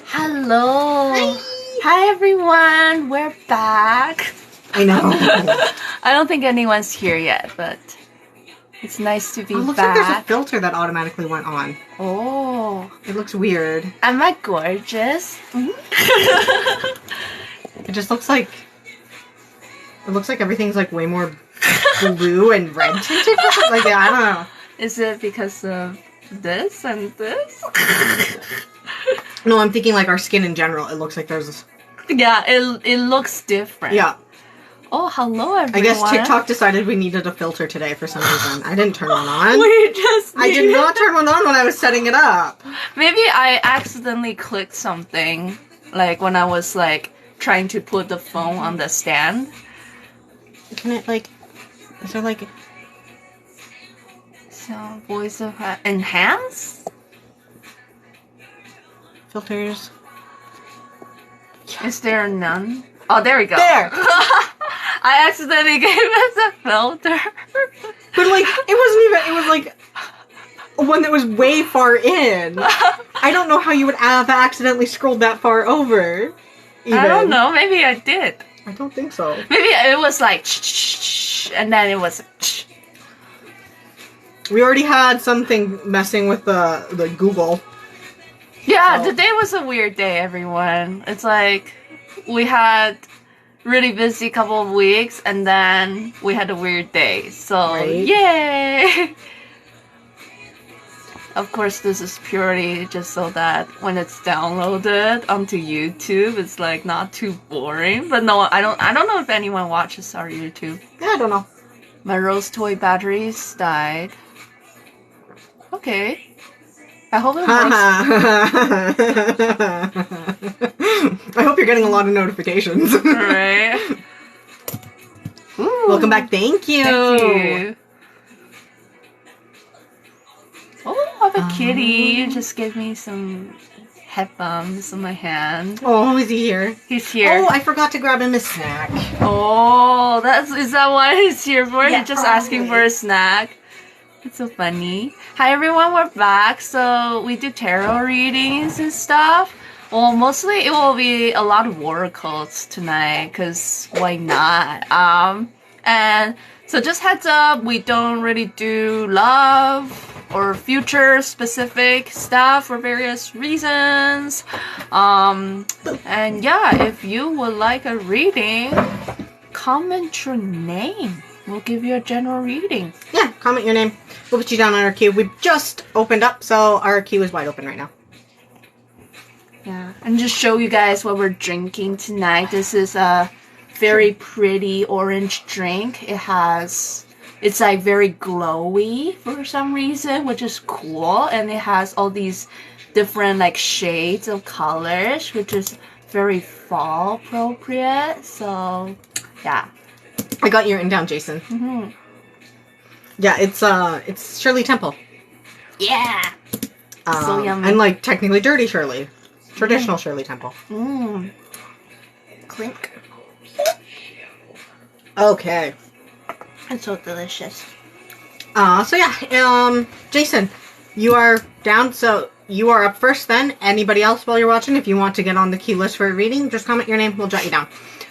Hello. Hi everyone. We're back. I know. I don't think anyone's here yet, but it's nice to be looks back. like there's a filter that automatically went on. Oh. It looks weird. Am I gorgeous? It just looks like... It looks like everything's like way more blue and red tinted. Like, I don't know. Is it because of this and this? No, I'm thinking like our skin in general. It looks like there's... Yeah, it looks different. Yeah. Oh, hello everyone. I guess TikTok decided we needed a filter today for some reason. I didn't turn one on. I did not turn one on when I was setting it up. Maybe I accidentally clicked something, like when I was like trying to put the phone on the stand. Can it like... Is there like... So, voice of enhance? Filters. Is there none? Oh, there we go. There! I accidentally gave us a filter. But like, it wasn't even... It was like... one that was way far in. I don't know how you would have accidentally scrolled that far over. Even. I don't know. Maybe I did. I don't think so. Maybe it was like... and then it was... We already had something messing with the Google. Yeah, so. Today was a weird day, everyone. It's like we had really busy couple of weeks, and then we had a weird day. So, right? Yay! Of course, this is purely just so that when it's downloaded onto YouTube, it's like not too boring. But no, I don't know if anyone watches our YouTube. Yeah, I don't know. My Rose toy batteries died. Okay. I hope it works. I hope you're getting a lot of notifications. Right. Ooh. Welcome back. Thank you. Thank you. Oh, I have a kitty. You just gave me some head bumps on my hand. Oh, is he here? He's here. Oh, I forgot to grab him a snack. Oh, is that what he's here for? Yeah, He's just asking for a snack. It's so funny. Hi everyone, we're back. So we do tarot readings and stuff. Well, mostly it will be a lot of oracles tonight, because why not? And so just heads up, we don't really do love or future specific stuff for various reasons. And yeah, if you would like a reading, comment your name. We'll give you a general reading. Yeah, comment your name. We'll put you down on our queue. We just opened up, so our queue is wide open right now. Yeah, and just show you guys what we're drinking tonight. This is a very pretty orange drink. It's like very glowy for some reason, which is cool. And it has all these different like shades of colors, which is very fall appropriate. So, yeah. I got your written down, Jason. Mm-hmm. Yeah, it's Shirley Temple. Yeah. So yummy. And like technically dirty Shirley. Traditional Shirley Temple. Mmm. Clink. Okay. It's so delicious. So yeah, Jason, you are down, so you are up first then. Anybody else while you're watching, if you want to get on the queue list for a reading, just comment your name, we'll jot you down.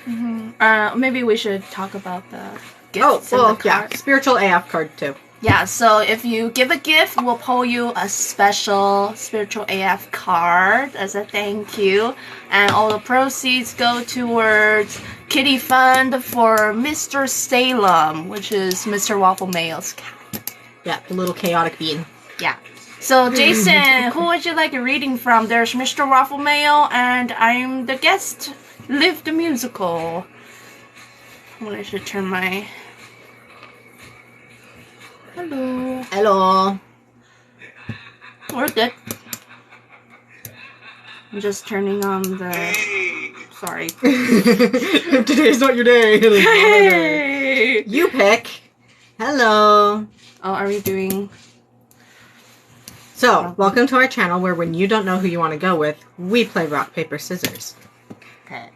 Mm-hmm. Maybe we should talk about the gifts. Oh, well, and the cards. yeah, spiritual AF card too. Yeah, so if you give a gift, we'll pull you a special spiritual AF card as a thank you. And all the proceeds go towards Kitty Fund for Mr. Salem, which is Mr. Waffle Mayo's cat. Yeah, the little chaotic bean. Yeah. So, Jason, who would you like a reading from? There's Mr. Waffle Mayo, and I'm the guest. Live the musical. Well, I should turn my... Hello. Hello. We're good. I'm just turning on the... Sorry. Today's not your day. Hey! You pick. Hello. Oh, are we doing... So, welcome to our channel where when you don't know who you want to go with, we play rock, paper, scissors. Okay.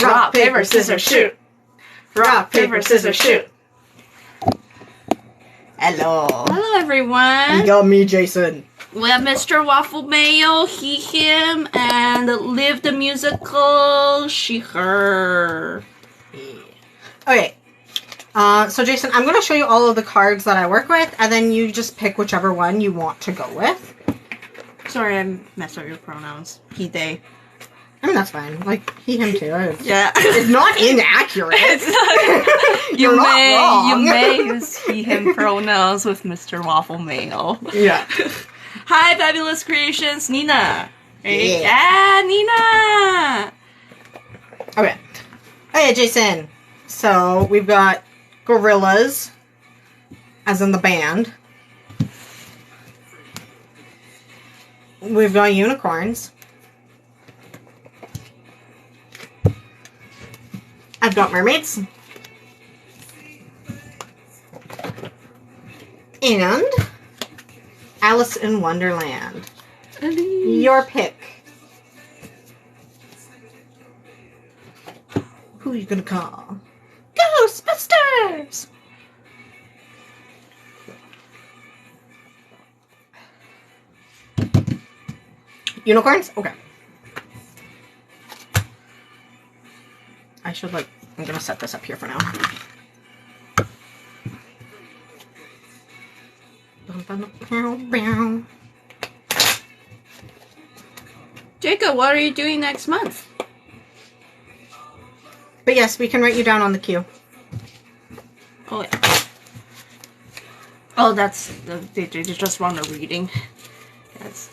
Rock, paper, scissors, shoot. Rock, paper, scissors, shoot. Hello. Hello, everyone. You got me, Jason. We have Mr. Waffle Mayo, he, him, and Live the Musical, she, her. Okay. So Jason, I'm going to show you all of the cards that I work with, and then you just pick whichever one you want to go with. Sorry, I messed up your pronouns. He, they. I mean, that's fine. Like, he, him, too. Yeah. It's not inaccurate. It's not, You're not wrong. You may use he, him pronouns with Mr. Waffle Mayo. Yeah. Hi, Fabulous Creations, Nina. Hey, Yeah. Nina. Okay. Hey, Jason. So, we've got gorillas, as in the band. We've got unicorns. I've got mermaids. And Alice in Wonderland. Your pick. Who are you gonna call? Ghostbusters! Unicorns? Okay. I should, like, I'm gonna set this up here for now. Jacob, what are you doing next month? But yes, we can write you down on the queue. Oh, yeah. Oh, that's... They just want a reading. Yes.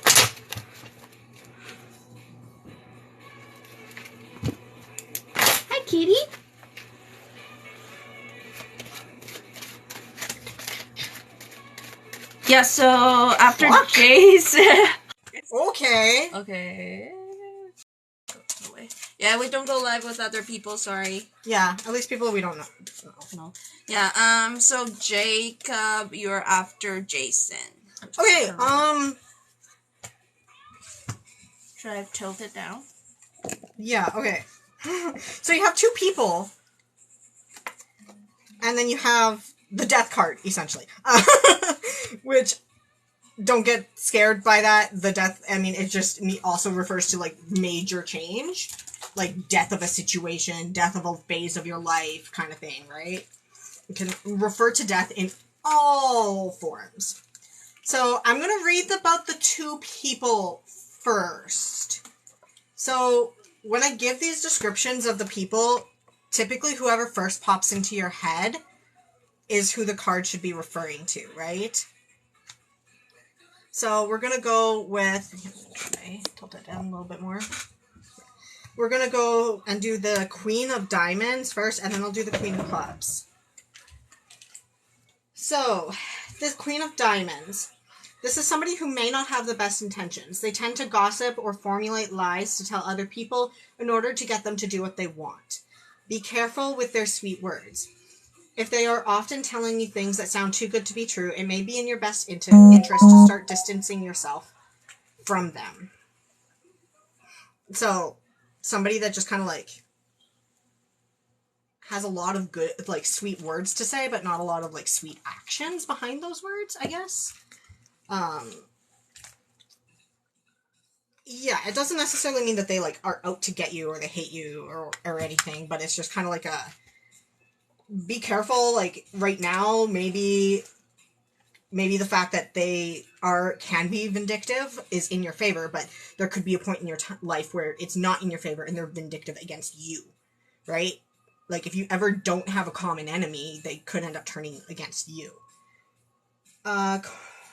Hi, kitty. Yeah, so after Fuck. Jason... Okay. Okay. Yeah, we don't go live with other people, sorry. Yeah, at least people we don't know. No. Yeah, so Jacob, you're after Jason. Okay, Should I tilt it down? yeah, okay. So you have two people, and then you have the death card, essentially. Which, don't get scared by that. The death, I mean, it just also refers to, like, major change. Like, death of a situation, death of a phase of your life, kind of thing, right? You can refer to death in all forms. So, I'm going to read about the two people first. So, when I give these descriptions of the people, typically whoever first pops into your head is who the card should be referring to, right? So, we're going to go with... Okay, tilt it down a little bit more. We're going to go and do the Queen of Diamonds first, and then I'll do the Queen of Clubs. So, this Queen of Diamonds. This is somebody who may not have the best intentions. They tend to gossip or formulate lies to tell other people in order to get them to do what they want. Be careful with their sweet words. If they are often telling you things that sound too good to be true, it may be in your best interest to start distancing yourself from them. So, somebody that just kind of, like, has a lot of good, like, sweet words to say, but not a lot of, like, sweet actions behind those words, I guess. Yeah, it doesn't necessarily mean that they, like, are out to get you or they hate you or anything, but it's just kind of like a, be careful, like, right now, maybe the fact that they can be vindictive is in your favor, but there could be a point in your life where it's not in your favor and they're vindictive against you, right? Like, if you ever don't have a common enemy, they could end up turning against you.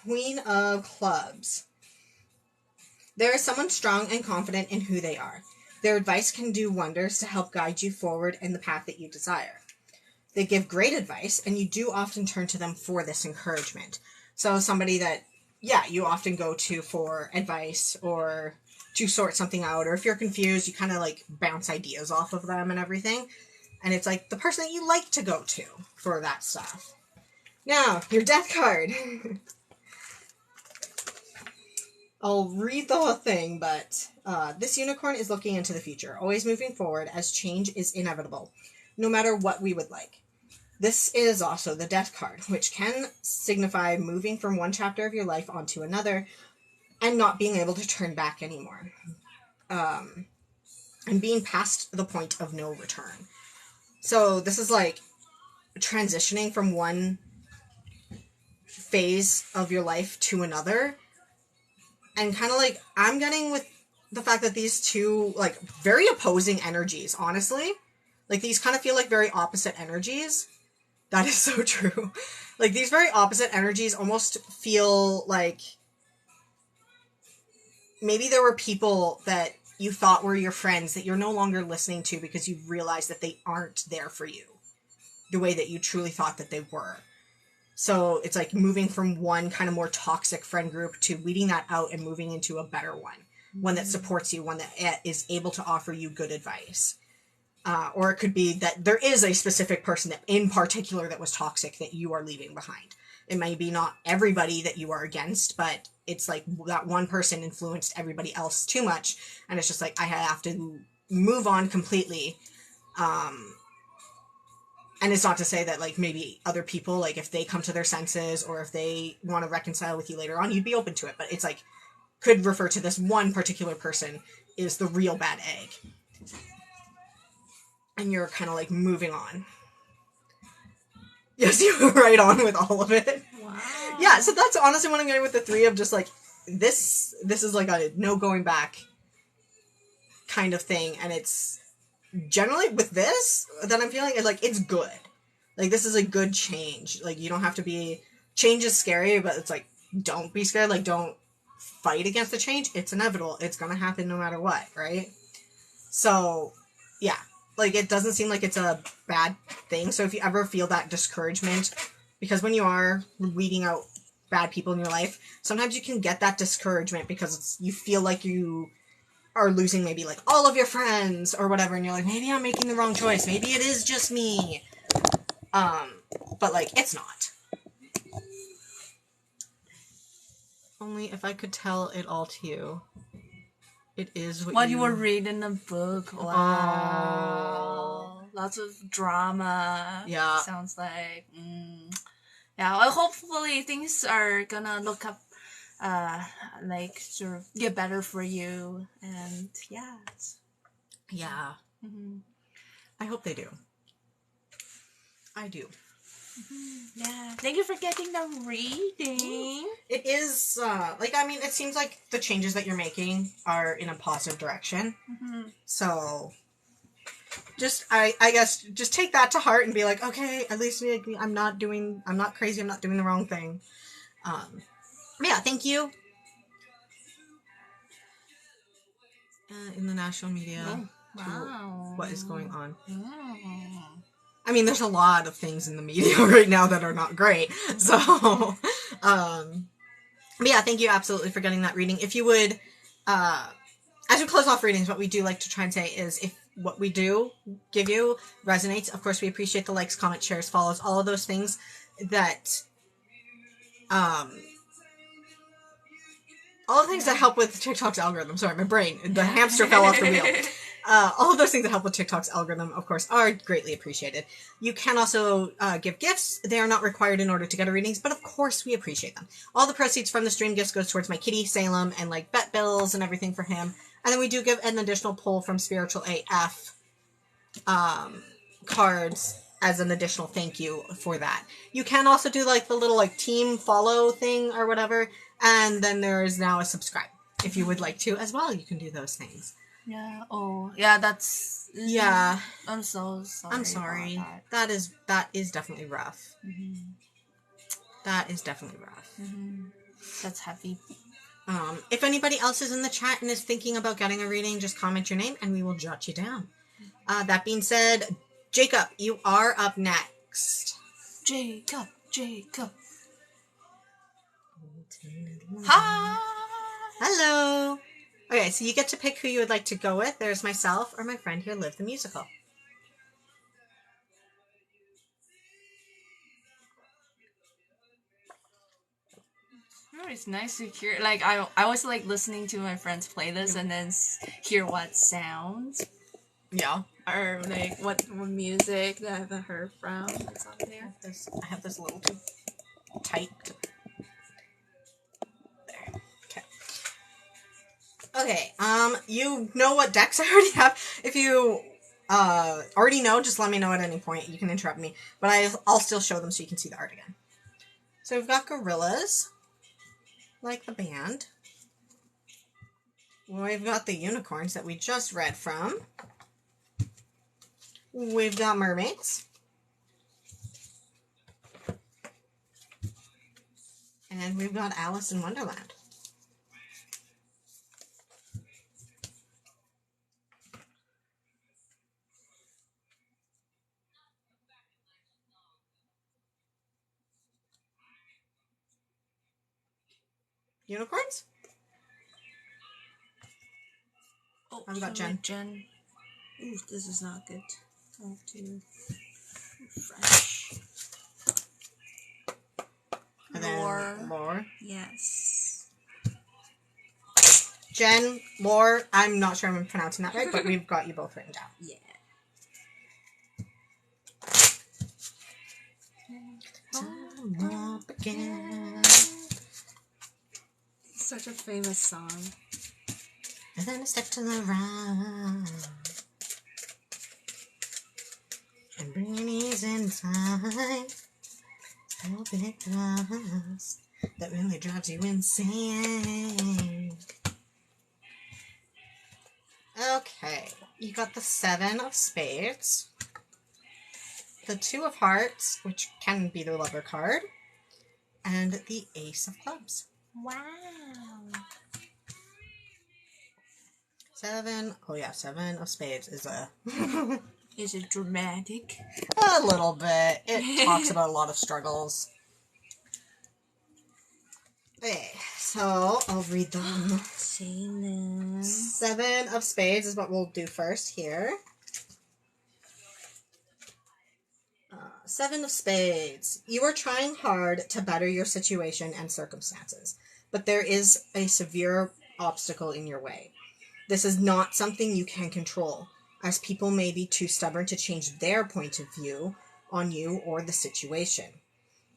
Queen of Clubs. There is someone strong and confident in who they are. Their advice can do wonders to help guide you forward in the path that you desire. They give great advice, and you do often turn to them for this encouragement. So somebody that, yeah, you often go to for advice or to sort something out, or if you're confused, you kind of, like, bounce ideas off of them and everything. And it's, like, the person that you like to go to for that stuff. Now, your death card. I'll read the whole thing, but this unicorn is looking into the future, always moving forward as change is inevitable, no matter what we would like. This is also the Death card, which can signify moving from one chapter of your life onto another and not being able to turn back anymore. And being past the point of no return. So this is like transitioning from one phase of your life to another. And kind of like, I'm getting with the fact that these two, like, very opposing energies, honestly. Like, these kind of feel like very opposite energies. That is so true. Like, these very opposite energies almost feel like maybe there were people that you thought were your friends that you're no longer listening to because you realize that they aren't there for you the way that you truly thought that they were. So it's like moving from one kind of more toxic friend group to weeding that out and moving into a better one that supports you, one that is able to offer you good advice. Or it could be that there is a specific person that in particular that was toxic that you are leaving behind. It may be not everybody that you are against, but it's like that one person influenced everybody else too much. And it's just like, I have to move on completely. And it's not to say that, like, maybe other people, like, if they come to their senses or if they want to reconcile with you later on, you'd be open to it. But it's, like, could refer to this one particular person is the real bad egg. And you're kind of, like, moving on. Yes, you were right on with all of it. Wow. Yeah, so that's honestly what I'm getting with the three of just, like, this is, like, a no going back kind of thing. And it's generally with this that I'm feeling is, like, it's good. Like, this is a good change. Like, you don't have to be... Change is scary, but it's like, don't be scared. Like, don't fight against the change. It's inevitable. It's gonna happen no matter what, right? So, yeah. Like, it doesn't seem like it's a bad thing. So if you ever feel that discouragement, because when you are weeding out bad people in your life, sometimes you can get that discouragement because you feel like you are losing maybe, like, all of your friends or whatever, and you're like, maybe I'm making the wrong choice. Maybe it is just me. But, like, it's not. Only if I could tell it all to you. It is what you were reading the book. Wow. Oh. Lots of drama. Yeah. Sounds like. Yeah, well, hopefully things are gonna look up, like, sort of get better for you. And, yeah. Yeah. Mm-hmm. I hope they do. I do. Yeah. Thank you for getting the reading. It is, like, I mean, it seems like the changes that you're making are in a positive direction. Mm-hmm. So, just, I guess, just take that to heart and be like, okay, at least I'm not crazy, I'm not doing the wrong thing. Yeah, thank you. In the national media. Oh, wow. What is going on. Oh. I mean, there's a lot of things in the media right now that are not great. So, but yeah, thank you absolutely for getting that reading. If you would, as we close off readings, what we do like to try and say is if what we do give you resonates, of course, we appreciate the likes, comments, shares, follows, all of those things that, all the things that help with TikTok's algorithm. Sorry, my brain, the hamster fell off the wheel. All of those things that help with TikTok's algorithm, of course, are greatly appreciated. You can also give gifts. They are not required in order to get our readings, but of course we appreciate them. All the proceeds from the stream gifts goes towards my kitty, Salem, and, like, vet bills and everything for him. And then we do give an additional pull from Spiritual AF cards as an additional thank you for that. You can also do, like, the little, like, team follow thing or whatever. And then there is now a subscribe. If you would like to as well, you can do those things. Yeah. Oh, yeah. That's. Yeah. I'm so sorry. I'm sorry. About That is definitely rough. Mm-hmm. That is definitely rough. Mm-hmm. That's heavy. If anybody else is in the chat and is thinking about getting a reading, just comment your name and we will jot you down. That being said, Jacob, you are up next. Jacob. Hi. Hello. Okay, so you get to pick who you would like to go with. There's myself or my friend here, Liv the Musical. Oh, it's nice to hear. Like, I was, like, listening to my friend's playlist and then hear what sounds. Yeah. or like what music that I haven't heard from is on there. I have this a little too tight. There. Okay. Okay. You know what decks I already have. If you already know, just let me know at any point. You can interrupt me, but I'll still show them so you can see the art again. So we've got gorillas, like the band. We've got the unicorns that we just read from. We've got mermaids. And we've got Alice in Wonderland. Unicorns? Oh, I've got Jen. Jen. Ooh, this is not good. I have to refresh. And then Lore. Yes. Jen, Lore, I'm not sure I'm pronouncing that right, but we've got you both written down. Yeah. Time up again. Such a famous song. And then I step to the right. And bring ease inside. So big trust that really drives you insane. Okay, you got the 7 of spades, the 2 of hearts, which can be the lover card, and the ace of clubs. Wow. 7. Oh yeah, 7 of spades is a Is it dramatic? a little bit. It talks about a lot of struggles. Okay, so I'll read them. 7 of spades is what we'll do first here. 7 of spades. You are trying hard to better your situation and circumstances, but there is a severe obstacle in your way. This is not something you can control, as people may be too stubborn to change their point of view on you or the situation.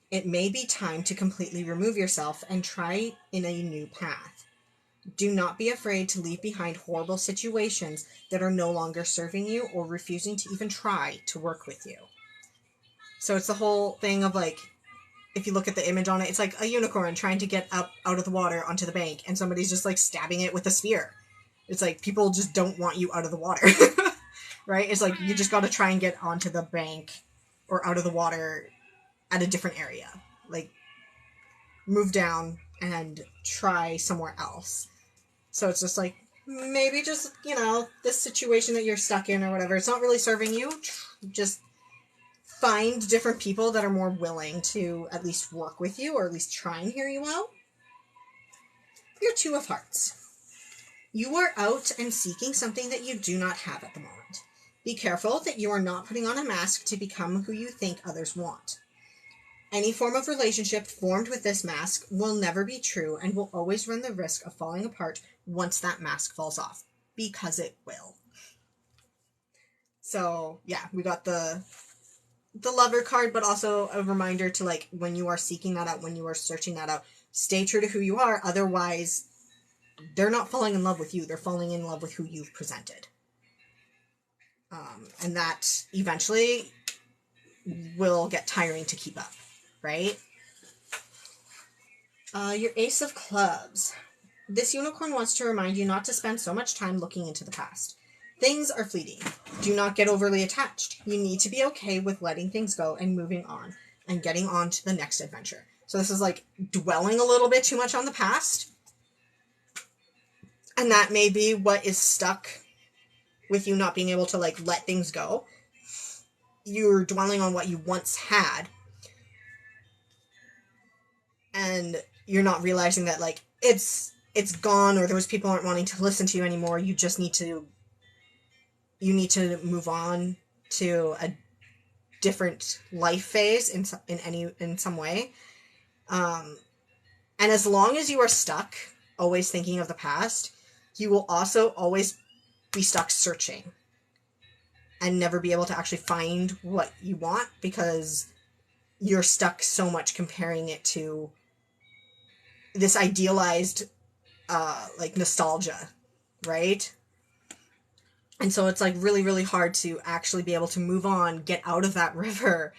It may be time to completely remove yourself and try in a new path. Do not be afraid to leave behind horrible situations that are no longer serving you or refusing to even try to work with you. So it's the whole thing of like, if you look at the image on it, it's like a unicorn trying to get up out of the water onto the bank, and somebody's just like stabbing it with a spear. It's like people just don't want you out of the water, right? It's like you just got to try and get onto the bank or out of the water at a different area. Like move down and try somewhere else. So it's just like, maybe just, this situation that you're stuck in or whatever, it's not really serving you. Just find different people that are more willing to at least work with you or at least try and hear you out. Your 2 of hearts. You are out and seeking something that you do not have at the moment. Be careful that you are not putting on a mask to become who you think others want. Any form of relationship formed with this mask will never be true and will always run the risk of falling apart once that mask falls off, because it will. So, yeah, we got the lover card, but also a reminder to, like, when you are seeking that out, when you are searching that out, stay true to who you are. Otherwise, they're not falling in love with you. They're falling in love with who you've presented. And that eventually will get tiring to keep up, right? Your ace of clubs. This unicorn wants to remind you not to spend so much time looking into the past. Things are fleeting. Do not get overly attached. You need to be okay with letting things go and moving on and getting on to the next adventure. So this is like dwelling a little bit too much on the past. And that may be what is stuck with you not being able to like let things go. You're dwelling on what you once had. And you're not realizing that like it's gone, or those people aren't wanting to listen to you anymore. You just need to move on to a different life phase in some way. And as long as you are stuck, always thinking of the past, you will also always be stuck searching and never be able to actually find what you want because you're stuck so much comparing it to this idealized like nostalgia, right? And so it's like really, really hard to actually be able to move on, get out of that river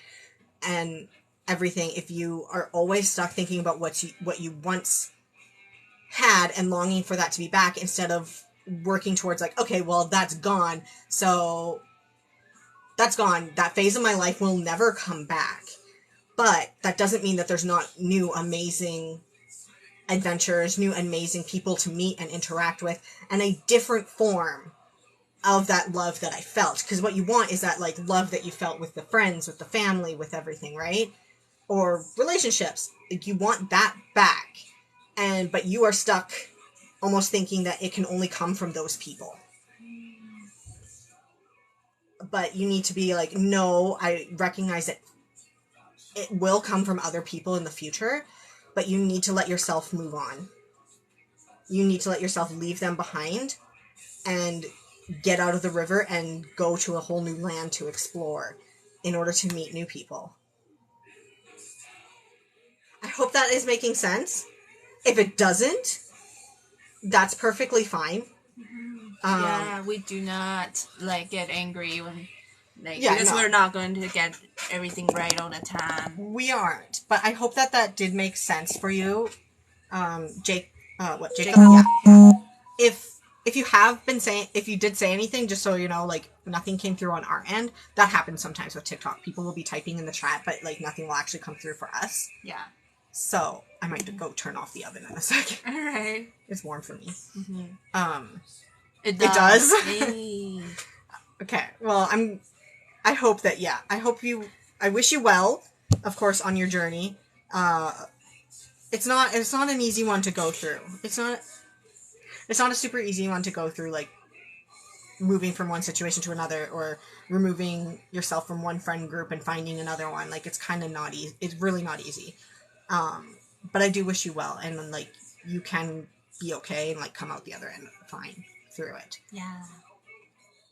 and everything if you are always stuck thinking about what you once had and longing for that to be back instead of working towards like, okay, well, that's gone. So that's gone. That phase of my life will never come back. But that doesn't mean that there's not new amazing adventures, new amazing people to meet and interact with, and a different form of that love that I felt. Because what you want is that like love that you felt with the friends, with the family, with everything, right? Or relationships. Like you want that back. But you are stuck almost thinking that it can only come from those people. But you need to be like, no, I recognize that it will come from other people in the future, but you need to let yourself move on. You need to let yourself leave them behind and get out of the river and go to a whole new land to explore in order to meet new people. I hope that is making sense. If it doesn't, that's perfectly fine. Yeah, we do not like get angry when Yeah, because no. we're not going to get everything right all the time. We aren't, but I hope that did make sense for you, Jacob? Yeah. If you have been saying, if you did say anything, just so you know, like nothing came through on our end. That happens sometimes with TikTok. People will be typing in the chat, but like nothing will actually come through for us. Yeah. So I might go turn off the oven in a second. All right. It's warm for me. Mm-hmm. It does. Hey. Okay. Well, I hope that, yeah. I wish you well, of course, on your journey. It's not an easy one to go through. It's not a super easy one to go through, like moving from one situation to another or removing yourself from one friend group and finding another one. Like it's kind of not easy. It's really not easy. But I do wish you well, and then like you can be okay and like come out the other end fine through it. Yeah.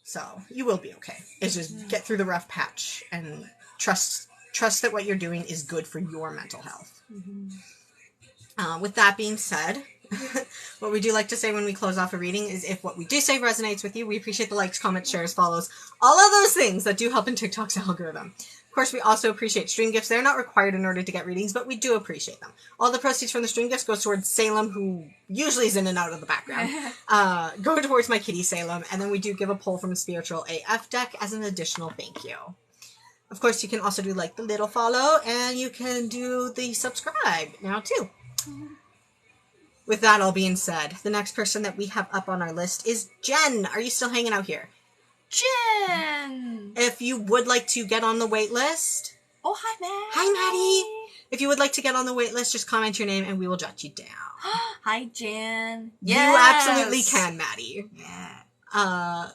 So you will be okay. It's just get through the rough patch and trust that what you're doing is good for your mental health. With that being said, what we do like to say when we close off a reading is if what we do say resonates with you, we appreciate the likes, comments, shares, follows, all of those things that do help in TikTok's algorithm. Of course, we also appreciate stream gifts. They're not required in order to get readings, but we do appreciate them. All the proceeds from the stream gifts goes towards Salem, who usually is in and out of the background. Go towards my kitty Salem, and then we do give a pull from a Spiritual AF deck as an additional thank you. Of course, you can also do like the little follow, and you can do the subscribe now too. With that all being said, the next person that we have up on our list is Jen. Are you still hanging out here? Jen! If you would like to get on the wait list... Oh, hi, Maddie! Hi, Maddie! If you would like to get on the wait list, just comment your name and we will jot you down. Hi, Jen. Yes! You absolutely can, Maddie. Yeah.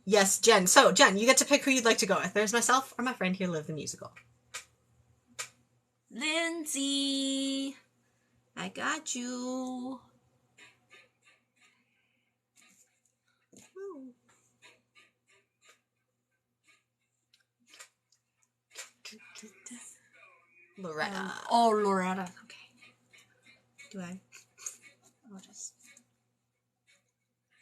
Yes, Jen. So, Jen, you get to pick who you'd like to go with. There's myself or my friend here, Liv the Musical. Lindsay! I got you. Loretta. Loretta. Okay. Do I? I'll just...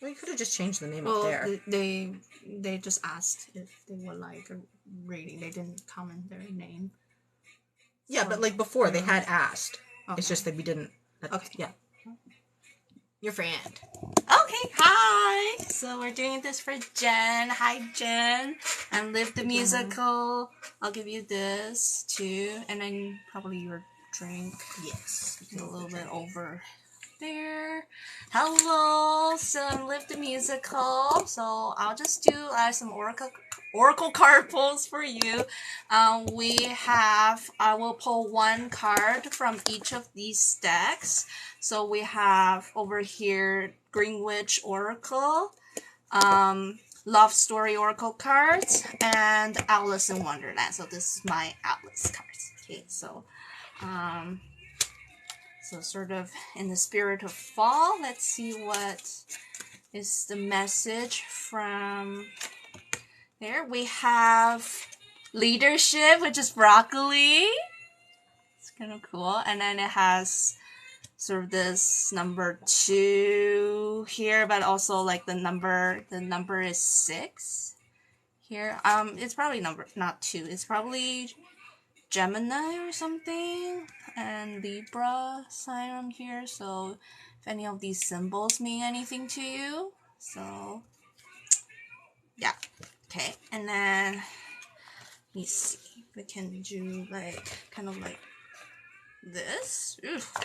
Well, you could have just changed the name up there. They just asked if they would like a rating. They didn't comment their name. Yeah, but like before, they had asked. Okay. It's just that we didn't. Okay. Yeah. Your friend. Okay, hi! So we're doing this for Jen. Hi, Jen. And Liv the Musical. I'll give you this, too. And then probably your drink. Yes. A little bit over there. Hello! So I'm Liv the Musical. So I'll just do some oracle card pulls for you. I will pull one card from each of these decks. So we have over here Greenwich Oracle, Love Story Oracle cards, and Alice in Wonderland. So this is my Alice cards. Okay, so sort of in the spirit of fall, let's see what is the message from There we have leadership, which is broccoli. It's kind of cool. And then it has sort of this number 2 here, but also like the number is 6 here. It's probably not 2. It's probably Gemini or something, and Libra sign on here. So if any of these symbols mean anything to you, so yeah. Okay, and then let me see. We can do like kind of like this. Oof.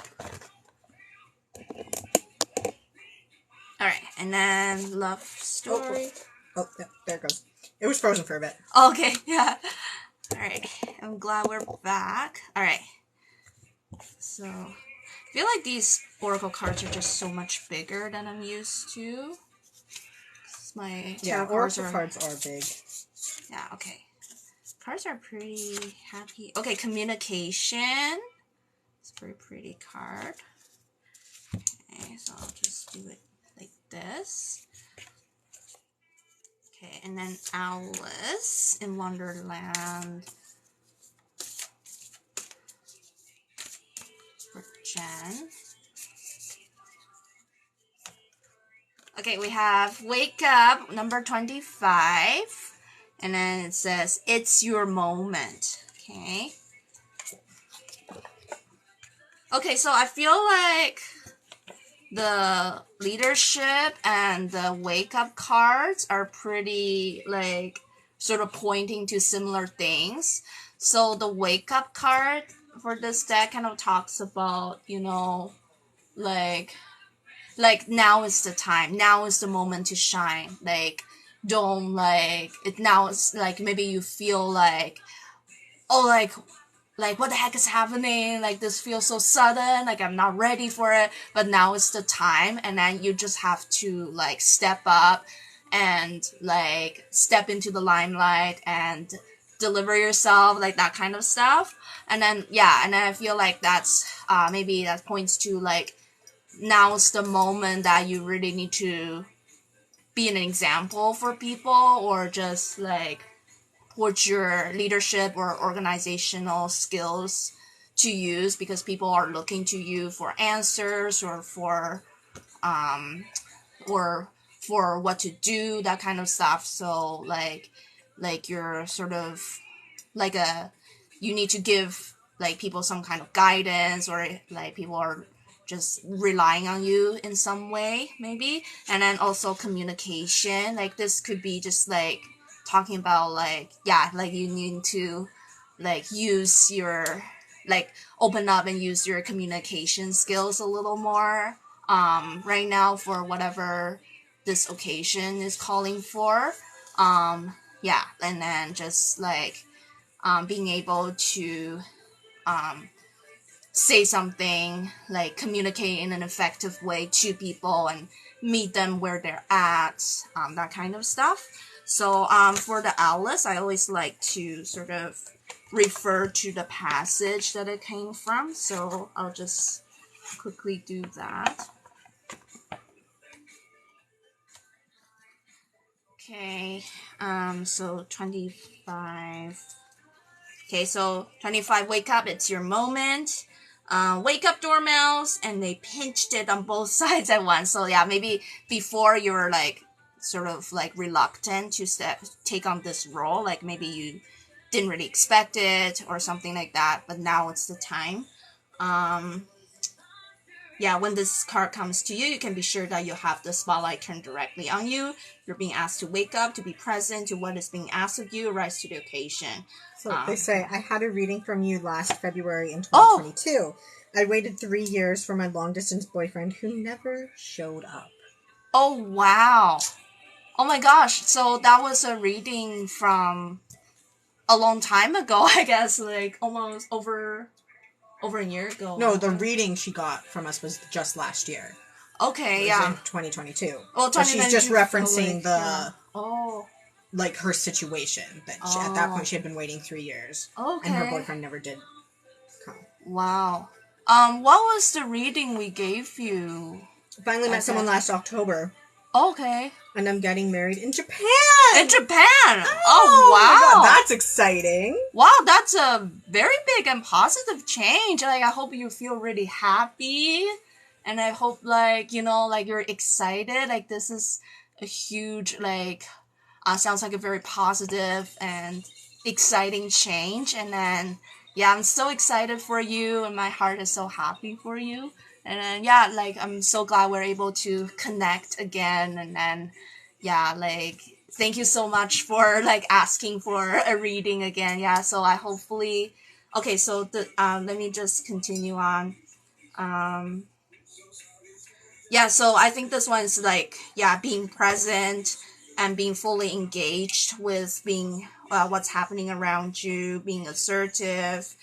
All right, and then love story. Oh, yeah, there it goes. It was frozen for a bit. Okay, yeah. All right, I'm glad we're back. All right, so I feel like these oracle cards are just so much bigger than I'm used to. My tarot cards are big. Yeah, okay. Cards are pretty happy. Okay, communication. It's a very pretty card. Okay, so I'll just do it like this. Okay, and then Alice in Wonderland for Jen. Okay, we have Wake Up, number 25. And then it says, it's your moment. Okay. Okay, so I feel like the leadership and the wake up cards are pretty like sort of pointing to similar things. So the wake up card for this deck kind of talks about, you know, like now is the time, now is the moment to shine. Like don't like it now. It's like maybe you feel like, oh, like what the heck is happening, like this feels so sudden, like I'm not ready for it, but now is the time. And then you just have to like step up and like step into the limelight and deliver yourself, like that kind of stuff. And then yeah, and then I feel like that's maybe that points to like now's the moment that you really need to be an example for people, or just like put your leadership or organizational skills to use, because people are looking to you for answers or for what to do, that kind of stuff. So like you're sort of like you need to give like people some kind of guidance, or like people are just relying on you in some way maybe. And then also communication, like this could be just like talking about like, yeah, like you need to like use your like open up and use your communication skills a little more right now for whatever this occasion is calling for. Yeah, and then just like being able to say something, like communicate in an effective way to people and meet them where they're at, that kind of stuff. So for the Alice, I always like to sort of refer to the passage that it came from. So I'll just quickly do that. Okay, so 25. Okay, so 25, wake up, it's your moment. Wake up, dormouse, and they pinched it on both sides at once. So yeah, maybe before you were like sort of like reluctant to take on this role, like maybe you didn't really expect it or something like that, but now it's the time. Yeah, when this card comes to you, you can be sure that you have the spotlight turned directly on you. You're being asked to wake up, to be present to what is being asked of you, rise to the occasion. So they say, I had a reading from you last February in 2022. Oh! I waited 3 years for my long-distance boyfriend who never showed up. Oh, wow. Oh my gosh. So that was a reading from a long time ago, I guess, like almost over a year ago. No, the reading she got from us was just last year. Okay, yeah. In 2022. Well, but she's just referencing like, the... Yeah. Oh. Like, her situation. That she, at that point, she had been waiting 3 years. Okay. And her boyfriend never did come. Wow. What was the reading we gave you? Finally met someone last October. Okay. And I'm getting married in Japan. In Japan. Oh, Oh wow. my God, that's exciting. Wow, that's a very big and positive change. Like, I hope you feel really happy. And I hope, like, you know, like, you're excited. Like, this is a huge, like, sounds like a very positive and exciting change. And then, yeah, I'm so excited for you. And my heart is so happy for you. And then, yeah, like, I'm so glad we're able to connect again. And then, yeah, like, thank you so much for like asking for a reading again. Yeah, so I hopefully okay, so the let me just continue on. Um yeah, so I think this one is like, yeah, being present and being fully engaged with being what's happening around you, being assertive.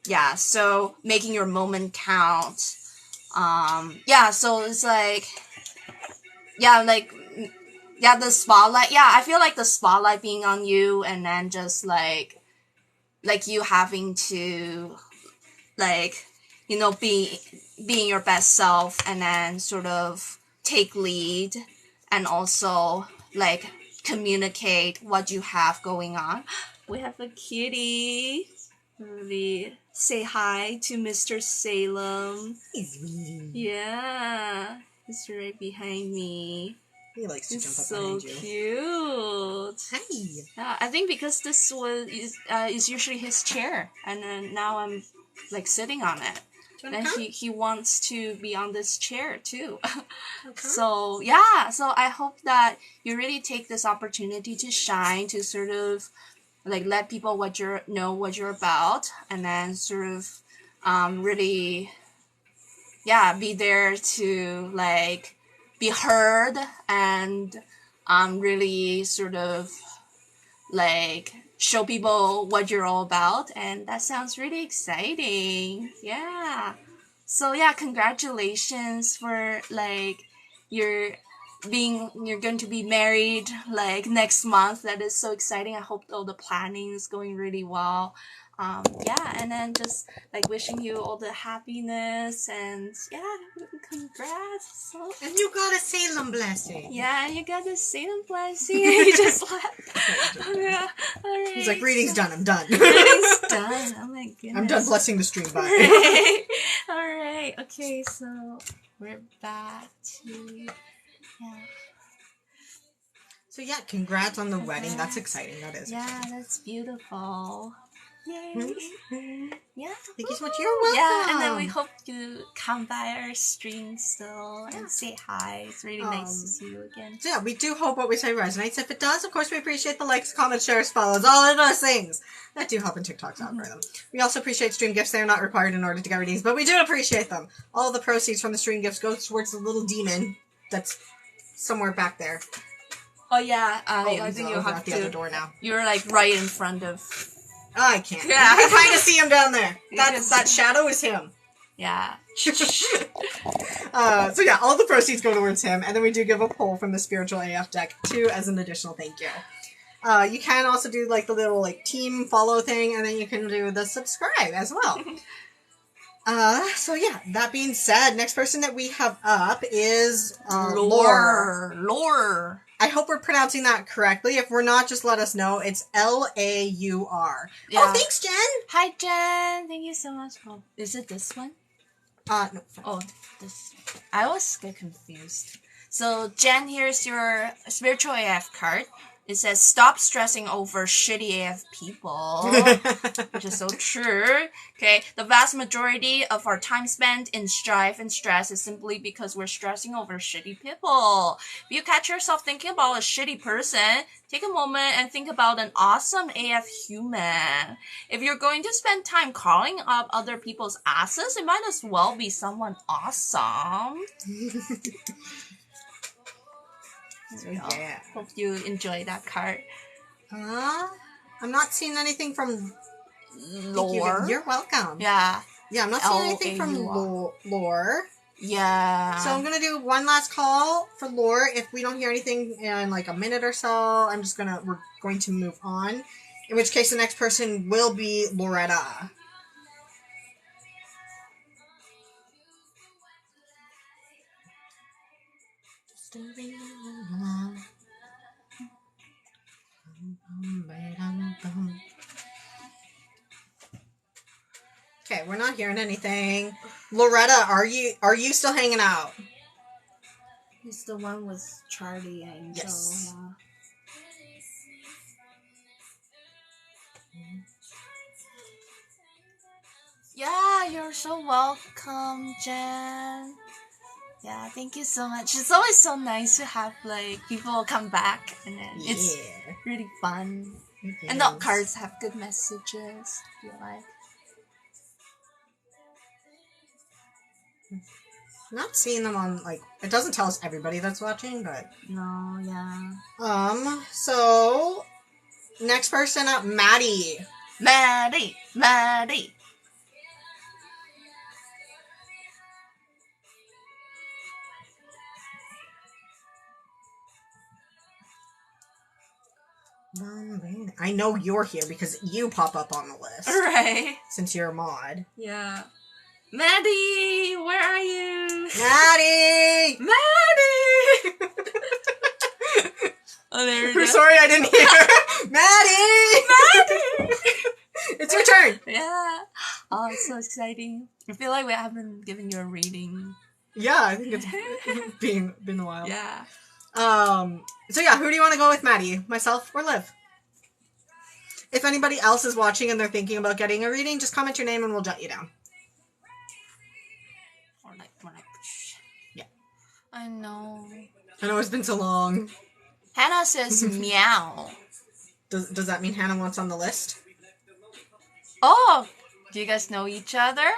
Yeah, so making your moment count. Yeah, so it's like, yeah, like, yeah, the spotlight. Yeah, I feel like the spotlight being on you, and then just like you having to like, you know, being your best self, and then sort of take lead, and also like communicate what you have going on. We have a kitty. Really say hi to Mr. Salem. He's reading. Yeah, he's right behind me. He likes to It's jump up so behind you. cute. Hi. Yeah, I think because this is usually his chair, and then now I'm like sitting on it. And he wants to be on this chair too. So yeah, so I hope that you really take this opportunity to shine, to sort of like let people what you're about, and then sort of really, yeah, be there to like be heard, and really sort of like show people what you're all about. And that sounds really exciting. Yeah, so yeah, congratulations for like your you're going to be married like next month. That is so exciting. I hope all the planning is going really well. Yeah, and then just like wishing you all the happiness, and yeah, congrats. So, And you got a Salem blessing. yeah, you got the same blessing. He just left. Yeah, all right. He's like, reading's done. I'm done. Reading's done. Oh my goodness. I'm done blessing the stream. Bye. All right. Okay, so we're back to So yeah, congrats on the wedding. That's exciting. That is. yeah, exciting. that's beautiful. Yay. Yeah. Thank you so much. You're welcome. Yeah, and then we hope you come by our stream still and say hi. It's really nice to see you again. So yeah, we do hope what we say resonates. If it does, of course, we appreciate the likes, comments, shares, follows, all of those things that do help in TikTok's algorithm. We also appreciate stream gifts. They are not required in order to get readings, but we do appreciate them. All the proceeds from the stream gifts go towards the little demon that's somewhere back there. Oh yeah, I think you have out the to. other door now. You're like right in front of. Oh, I can't. Yeah. I can kind of see him down there. That shadow is him. Yeah. So yeah, all the proceeds go towards him, and then we do give a poll from the Spiritual AF deck too as an additional thank you. You can also do like the little like team follow thing, and then you can do the subscribe as well. So yeah, that being said, next person that we have up is Lore. Lore. I hope we're pronouncing that correctly. If we're not, just let us know. It's Laur. Yeah. Oh, thanks, Jen. Hi, Jen. Thank you so much. Oh, is it this one? No. Oh, this. I always get confused. So, Jen, here's your spiritual AF card. It says, stop stressing over shitty AF people, which is so true. Okay, the vast majority of our time spent in strife and stress is simply because we're stressing over shitty people. If you catch yourself thinking about a shitty person, take a moment and think about an awesome AF human. If you're going to spend time calling up other people's asses, it might as well be someone awesome. So yeah. Hope you enjoy that card. I'm not seeing anything from Lore. You're welcome. Yeah. Yeah, I'm not seeing anything from Lore. Yeah. So I'm gonna do one last call for Lore. If we don't hear anything in like a minute or so, we're going to move on. In which case the next person will be Loretta. Okay, we're not hearing anything. Loretta, are you still hanging out? He's the one with Charlie Angel. Yes. Yeah, you're so welcome, Jen. Yeah, thank you so much. It's always so nice to have like people come back, and then it's really fun. And the cards have good messages. I feel like. Not seeing them on, like, it doesn't tell us everybody that's watching, but... No, yeah. So... Next person up, Maddie. Maddie. I know you're here because you pop up on the list. Right. Since you're a mod. Yeah. Maddie, where are you? Maddie! Oh, there We're sorry I didn't hear. Maddie! It's your turn. Yeah. Oh, it's so exciting. I feel like we haven't given you a reading. Yeah, I think it's been a while. Yeah. So yeah, who do you want to go with, Maddie? Myself or Liv? If anybody else is watching and they're thinking about getting a reading, just comment your name and we'll jot you down. Or like when I push. Yeah. I know it's been so long. Hannah says meow. Does that mean Hannah wants on the list? Oh! Do you guys know each other?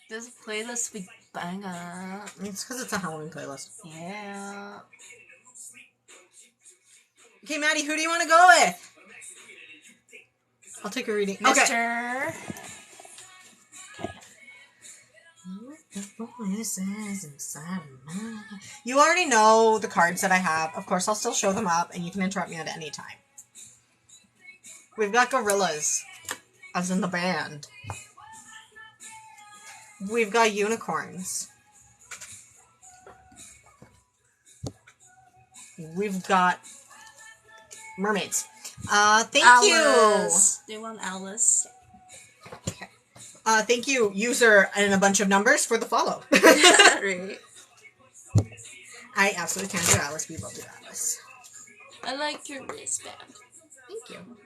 This playlist be banger. It's because it's a Halloween playlist. Yeah. Okay, Maddie, who do you want to go with? I'll take a reading. Mister. Okay. You already know the cards that I have. Of course, I'll still show them up, and you can interrupt me at any time. We've got gorillas, as in the band. We've got unicorns. We've got mermaids. Thank Alice. They want Alice. Okay. Thank you, user, and a bunch of numbers for the follow. Right. I absolutely can't do Alice. We will do Alice. I like your wristband. Thank you.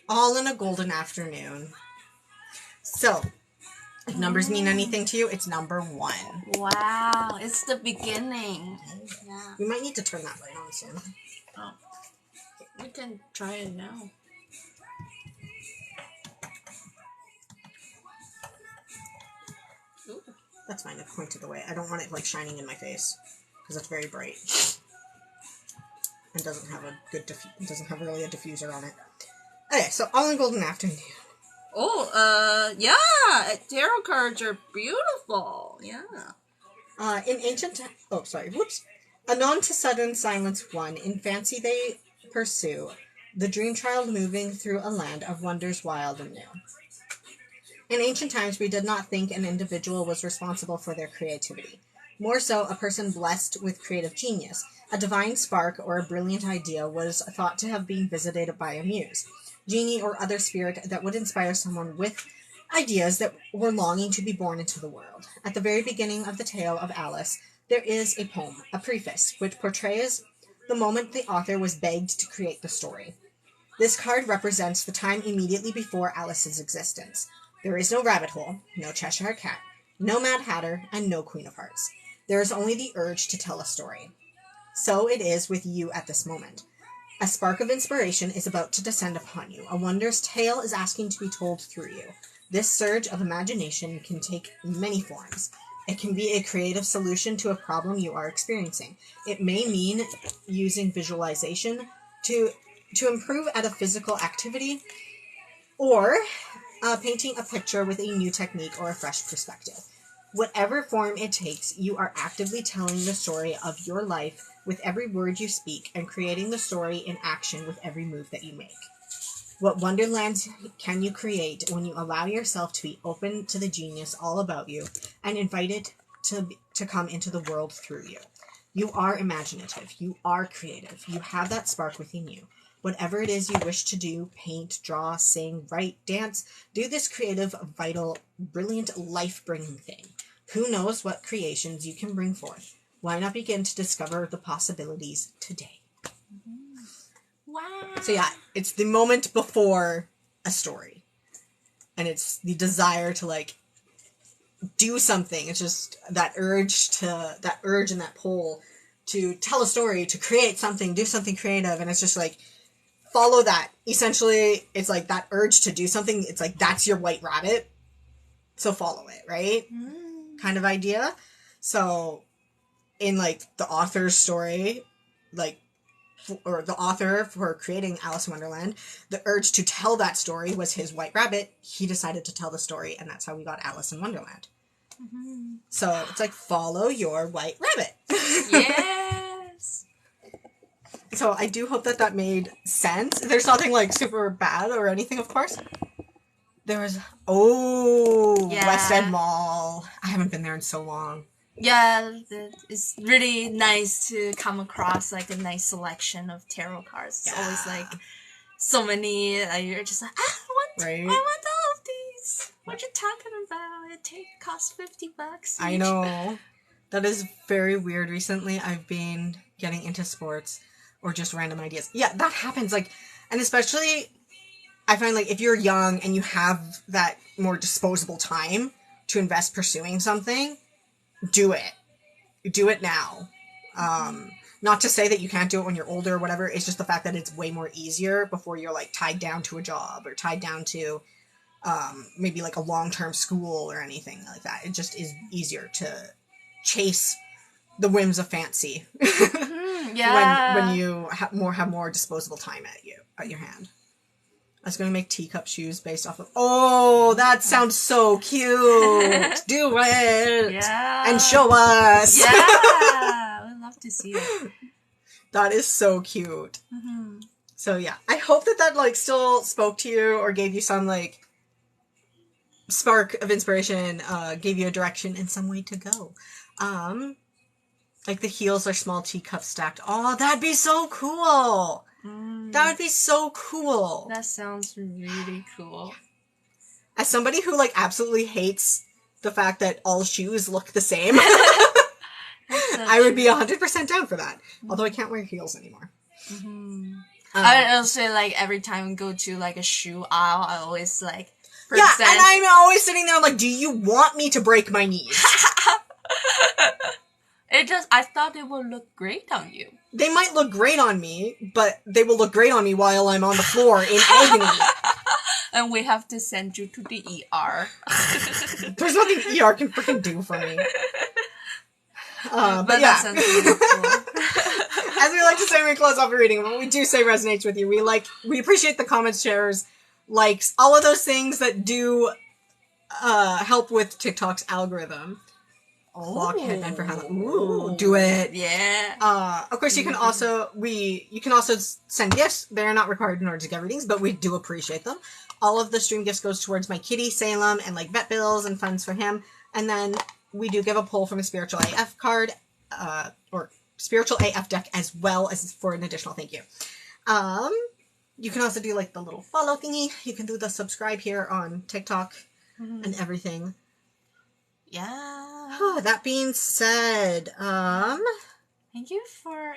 All in a golden afternoon. So, if numbers mean anything to you, it's number 1. Wow, it's the beginning. Yeah. We might need to turn that light on soon. Oh. We can try it now. Ooh. That's fine, I've pointed away. I don't want it like shining in my face because it's very bright and doesn't have a good doesn't have really a diffuser on it. Okay, so all in golden afternoon. Oh, yeah, tarot cards are beautiful. Yeah. In ancient anon to sudden silence one, in fancy they pursue, the dream child moving through a land of wonders wild and new. In ancient times, we did not think an individual was responsible for their creativity. More so, a person blessed with creative genius. A divine spark or a brilliant idea was thought to have been visited by a muse, genie, or other spirit that would inspire someone with ideas that were longing to be born into the world. At the very beginning of the tale of Alice, there is a poem, a preface, which portrays the moment the author was begged to create the story. This card represents the time immediately before Alice's existence. There is no rabbit hole, no Cheshire Cat, no Mad Hatter, and no Queen of Hearts. There is only the urge to tell a story. So it is with you at this moment. A spark of inspiration is about to descend upon you. A wondrous tale is asking to be told through you. This surge of imagination can take many forms. It can be a creative solution to a problem you are experiencing. It may mean using visualization to improve at a physical activity, or painting a picture with a new technique or a fresh perspective. Whatever form it takes, you are actively telling the story of your life with every word you speak and creating the story in action with every move that you make. What wonderlands can you create when you allow yourself to be open to the genius all about you and invite it to come into the world through you? You are imaginative. You are creative. You have that spark within you. Whatever it is you wish to do, paint, draw, sing, write, dance, do this creative, vital, brilliant, life-bringing thing. Who knows what creations you can bring forth? Why not begin to discover the possibilities today? Wow. So yeah, it's the moment before a story. And it's the desire to, like, do something. It's just that urge and that pull to tell a story, to create something, do something creative. And it's just like, follow that. Essentially, it's like that urge to do something. It's like, that's your white rabbit. So follow it, right? Kind of idea. So in, like, the author's story, like, or the author for creating Alice in Wonderland, the urge to tell that story was his white rabbit. He decided to tell the story, and that's how we got Alice in Wonderland. So it's like, follow your white rabbit. Yes. So I do hope that made sense. There's nothing, like, super bad or anything, of course. There was, West End Mall. I haven't been there in so long. Yeah, it's really nice to come across, like, a nice selection of tarot cards. It's always, like, so many, you're just like, I want all of these. What you talking about? It costs $50 each. I know. That is very weird. Recently, I've been getting into sports or just random ideas. Yeah, that happens. Like, and especially, I find, like, if you're young and you have that more disposable time to invest pursuing something, do it. Do it now. Not to say that you can't do it when you're older or whatever. It's just the fact that it's way more easier before you're, like, tied down to a job or tied down to maybe, like, a long-term school or anything like that. It just is easier to chase the whims of fancy when you have more disposable time at your hand. I was going to make teacup shoes based off of... Oh, that sounds so cute. Do it. Yeah. And show us. Yeah. I would love to see it. That is so cute. So, yeah. I hope that, like, still spoke to you or gave you some, like, spark of inspiration, gave you a direction in some way to go. Like, the heels are small teacups stacked. Oh, that'd be so cool. That would be so cool. That sounds really cool. As somebody who, like, absolutely hates the fact that all shoes look the same, I would be 100% down for that. Although I can't wear heels anymore. I would also, like, every time we go to, like, a shoe aisle, I always, like, present... Yeah, and I'm always sitting there like, do you want me to break my knees? I thought it would look great on you. They might look great on me, but they will look great on me while I'm on the floor in agony. And we have to send you to the ER. There's nothing ER can freaking do for me. But yeah. That sounds really cool. As we like to say when we close off a reading, what we do say resonates with you. We appreciate the comments, shares, likes, all of those things that do help with TikTok's algorithm. Clock headband for Halloween. Ooh, do it. Yeah. Of course, you can also send gifts. They're not required in order to get readings, but we do appreciate them. All of the stream gifts goes towards my kitty, Salem, and, like, vet bills and funds for him. And then we do give a pull from a Spiritual AF card, or Spiritual AF deck, as well as for an additional thank you. You can also do, like, the little follow thingy. You can do the subscribe here on TikTok and everything. Yeah. That being said, thank you for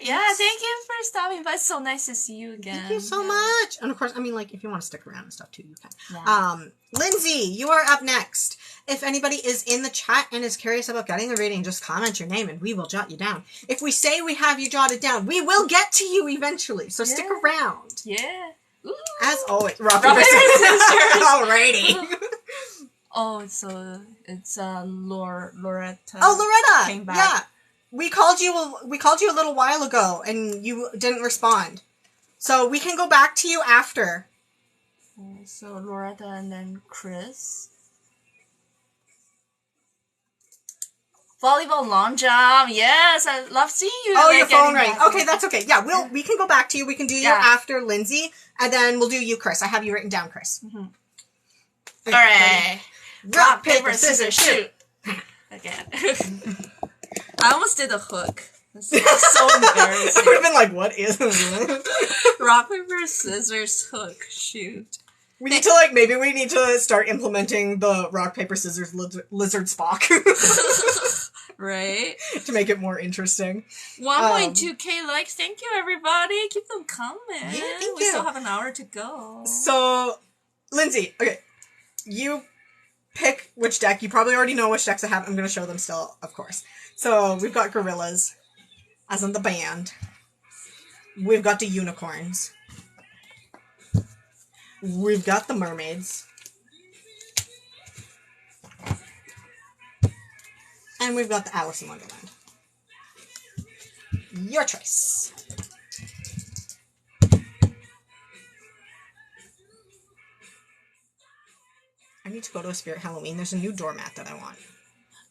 stopping by. It's so nice to see you again. Thank you so much. And of course, I mean, like, if you want to stick around and stuff too, you can. Yeah. Lindsay, you are up next. If anybody is in the chat and is curious about getting a reading, just comment your name and we will jot you down. If we say we have you jotted down, we will get to you eventually. So stick around. Yeah. Ooh. As always, rock, paper, scissors. Alrighty. Oh, so it's Loretta. Oh, Loretta! Came back. Yeah. We called you a little while ago, and you didn't respond. So we can go back to you after. So Loretta and then Chris. Volleyball long jump. Yes, I love seeing you. Oh, like, your phone getting rang. back. Okay, that's okay. Yeah, we can go back to you. We can do you after Lindsay, and then we'll do you, Chris. I have you written down, Chris. Mm-hmm. Okay, All right. Rock, paper, scissors, shoot. Again. I almost did a hook. That's so embarrassing. I would have been like, what is this? Rock, paper, scissors, hook, shoot. We need to, maybe we need to start implementing the rock, paper, scissors, lizard Spock. Right? To make it more interesting. 1.2k likes. Thank you, everybody. Keep them coming. Yeah, thank you. We still have an hour to go. So, Lindsay, okay. You pick which deck. You probably already know which decks I have. I'm going to show them still, of course. So, we've got gorillas, as in the band. We've got the unicorns. We've got the mermaids. And we've got the Alice in Wonderland. Your choice. I need to go to a Spirit Halloween. There's a new doormat that I want.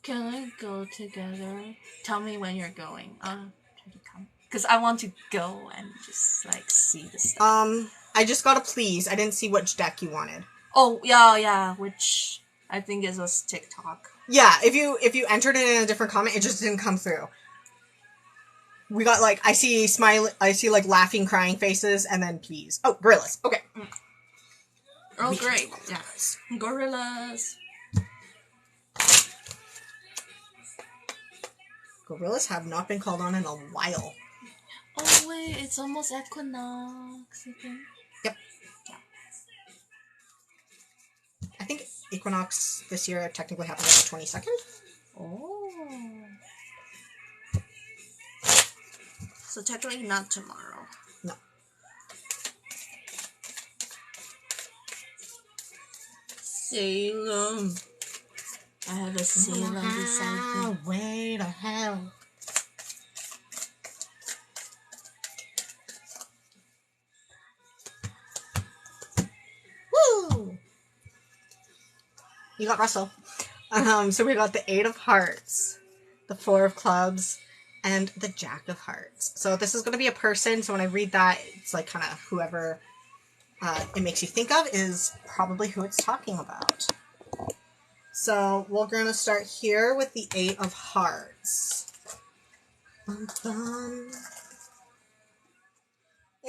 Can I go together? Tell me when you're going. I'll try to come. Because I want to go and just, see the stuff. I just got a please. I didn't see which deck you wanted. Oh, yeah, which I think is a TikTok. Yeah, if you entered it in a different comment, it just didn't come through. We got, I see laughing, crying faces, and then please. Oh, gorillas. Okay. Oh, great. Yeah. Gorillas. Gorillas have not been called on in a while. Oh, wait. It's almost equinox, I think. Yep. I think equinox this year technically happened on the 22nd. Oh. So technically not tomorrow. No. Salem. I have a Salem beside me. Way to hell. Woo! You got Russell. So we got the 8 of Hearts, the 4 of Clubs, and the Jack of Hearts. So this is going to be a person, so when I read that, it's kind of whoever it makes you think of is probably who it's talking about. So we're going to start here with the 8 of Hearts. Bum, bum.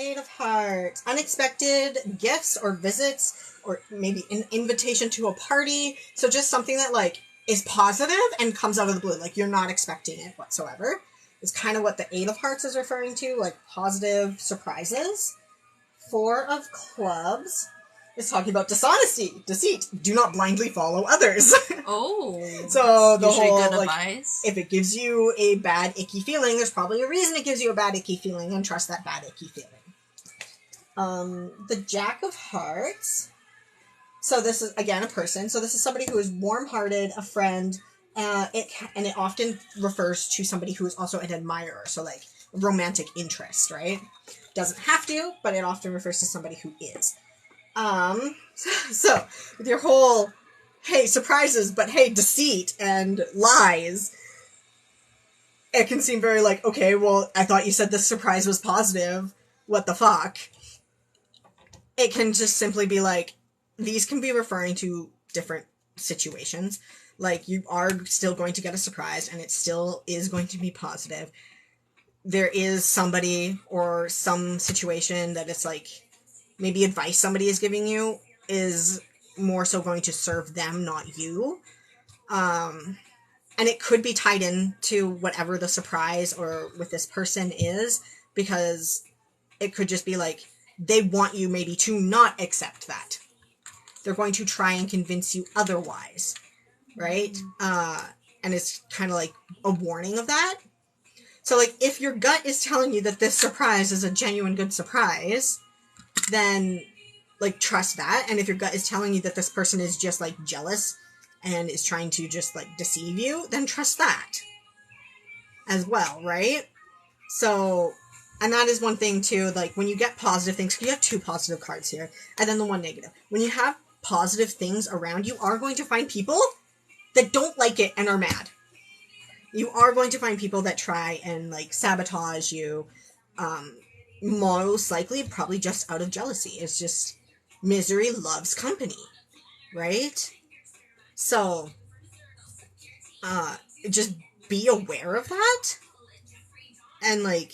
8 of Hearts. Unexpected gifts or visits, or maybe an invitation to a party. So just something that, is positive and comes out of the blue. You're not expecting it whatsoever. Is kind of what the 8 of Hearts is referring to, positive surprises. 4 of Clubs is talking about dishonesty, deceit. Do not blindly follow others. Oh. So the whole, good advice. If it gives you a bad, icky feeling, there's probably a reason it gives you a bad, icky feeling, and trust that bad, icky feeling. The Jack of Hearts. So this is, again, a person. So this is somebody who is warm-hearted, a friend, it often refers to somebody who is also an admirer. So, romantic interest, right? Doesn't have to, but it often refers to somebody who is. So, with your whole, hey, surprises, but hey, deceit and lies, it can seem very okay, well, I thought you said this surprise was positive. What the fuck? It can just simply be these can be referring to different situations. You are still going to get a surprise, and it still is going to be positive. There is somebody or some situation that it's maybe advice somebody is giving you is more so going to serve them, not you. And it could be tied in to whatever the surprise or with this person is, because it could just be they want you maybe to not accept that. They're going to try and convince you otherwise, right? And it's kind of a warning of that. So, if your gut is telling you that this surprise is a genuine good surprise, then, trust that. And if your gut is telling you that this person is just, jealous and is trying to just like deceive you, then trust that as well, right? So, and that is one thing too, like when you get positive things, you have 2 positive cards here, and then the 1 negative. When you have positive things around, you are going to find people that don't like it and are mad. You are going to find people that try and like sabotage you, most likely probably just out of jealousy. It's just misery loves company, right? So, just be aware of that and like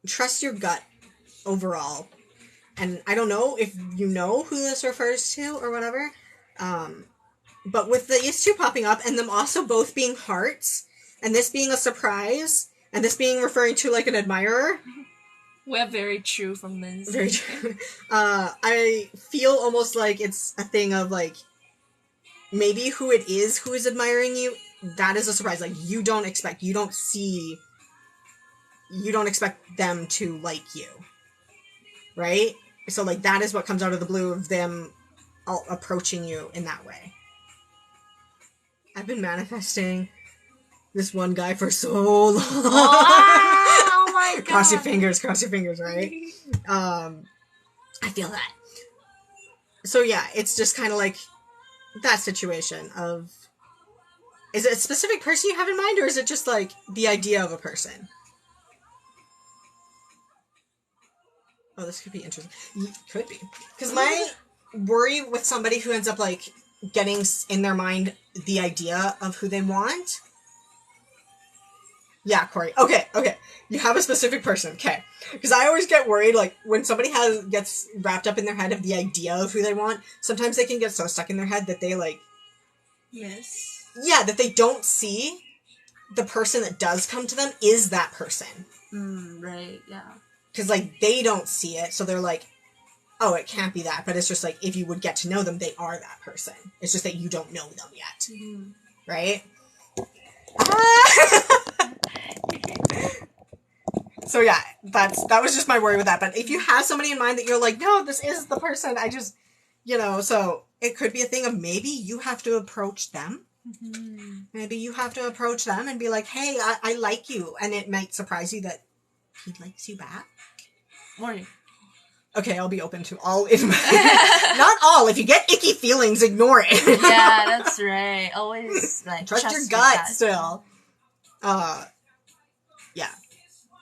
trust your gut overall. And I don't know if you know who this refers to or whatever, but with these 2 popping up and them also both being hearts and this being a surprise and this being referring to like an admirer. We're very true from this. Very true. I feel almost like it's a thing of like maybe who it is who is admiring you, that is a surprise. Like you don't expect them to like you, right? So like that is what comes out of the blue of them all approaching you in that way. I've been manifesting this one guy for so long. Oh my god. Cross your fingers, right? I feel that. So yeah, it's just kind of like that situation of, is it a specific person you have in mind, or is it just like the idea of a person? Oh, this could be interesting. Could be. Because my worry with somebody who ends up like getting in their mind the idea of who they want. Yeah, Corey. Okay. You have a specific person. Okay. Because I always get worried, like, when somebody gets wrapped up in their head of the idea of who they want, sometimes they can get so stuck in their head that they, like... Yes. Yeah, that they don't see the person that does come to them is that person. Right, yeah. Because, like, they don't see it, so they're like, oh, it can't be that. But it's just like, if you would get to know them, they are that person. It's just that you don't know them yet. Mm-hmm. Right? So yeah, that was just my worry with that. But if you have somebody in mind that you're like, no, this is the person, I just, so it could be a thing of maybe you have to approach them. Mm-hmm. Maybe you have to approach them and be like, hey, I like you. And it might surprise you that he likes you back. Morning. Okay, I'll be open to all. Not all. If you get icky feelings, ignore it. Yeah, that's right. Always like trust your gut still. Yeah.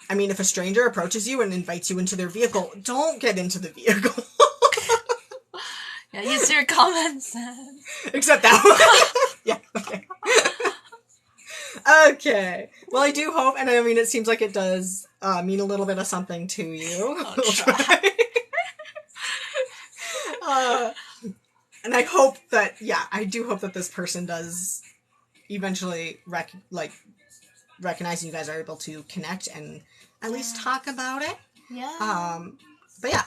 I mean, if a stranger approaches you and invites you into their vehicle, don't get into the vehicle. Yeah, use your common sense. Except that one. Yeah, okay. Okay. Well, I do hope, and I mean, it seems like it does mean a little bit of something to you. We'll try. And I hope that, I do hope that this person does eventually recognize you guys are able to connect and at least talk about it. Yeah. But yeah,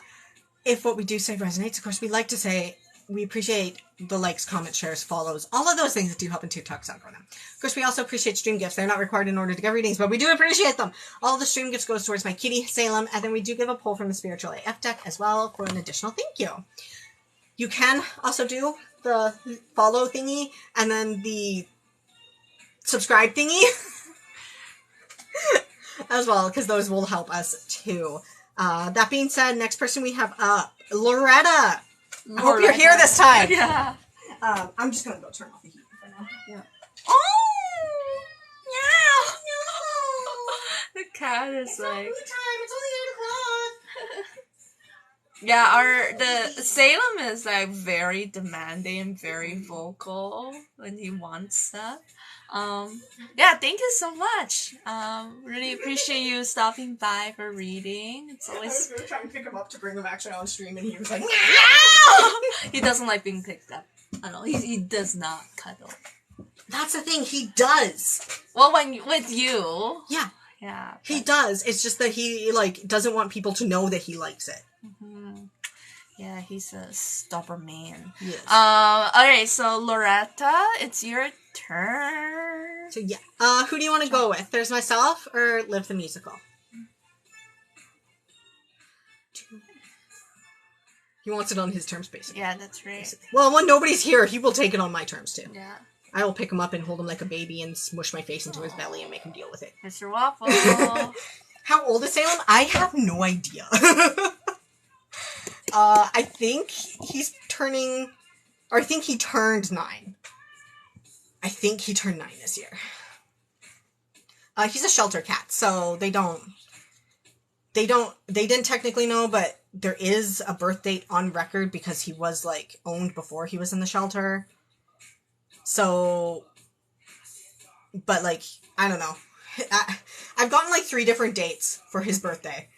if what we do say resonates, of course, we like to say we appreciate the likes, comments, shares, follows, all of those things that do help in TikTok's algorithm. Of course, we also appreciate stream gifts. They're not required in order to get readings, but we do appreciate them. All the stream gifts goes towards my kitty, Salem, and then we do give a pull from the Spiritual AF deck as well for an additional thank you. You can also do the follow thingy and then the subscribe thingy as well, because those will help us too. That being said, next person we have up, Loretta. I hope you're here this time. Yeah. I'm just going to go turn off the heat for now. Yeah. Oh! Yeah! The cat is it's like... not food time. It's only 8 o'clock. Yeah, the Salem is like very demanding and very vocal when he wants stuff. Yeah, thank you so much. Really appreciate you stopping by for reading. It's always... I was going to try and pick him up to bring him actually on stream, and he was like, He doesn't like being picked up. I don't know. He does not cuddle. That's the thing. He does. Well, with you. Yeah. Yeah. He does. It's just that he doesn't want people to know that he likes it. Mm-hmm. Yeah, he's a stubborn man. Yes. Okay, so Loretta, it's your turn. So yeah. Who do you want to go with? There's myself or Liv the Musical? He wants it on his terms, basically. Yeah, that's right. Well, when nobody's here, he will take it on my terms, too. Yeah. I will pick him up and hold him like a baby and smush my face into his belly and make him deal with it. Mr. Waffle. How old is Salem? I have no idea. I think he's turning... Or I think he turned 9. I think he turned 9 this year. He's a shelter cat, so they didn't technically know, but there is a birth date on record because he was, like, owned before he was in the shelter. So, but, like, I don't know. I've gotten, like, 3 different dates for his birthday.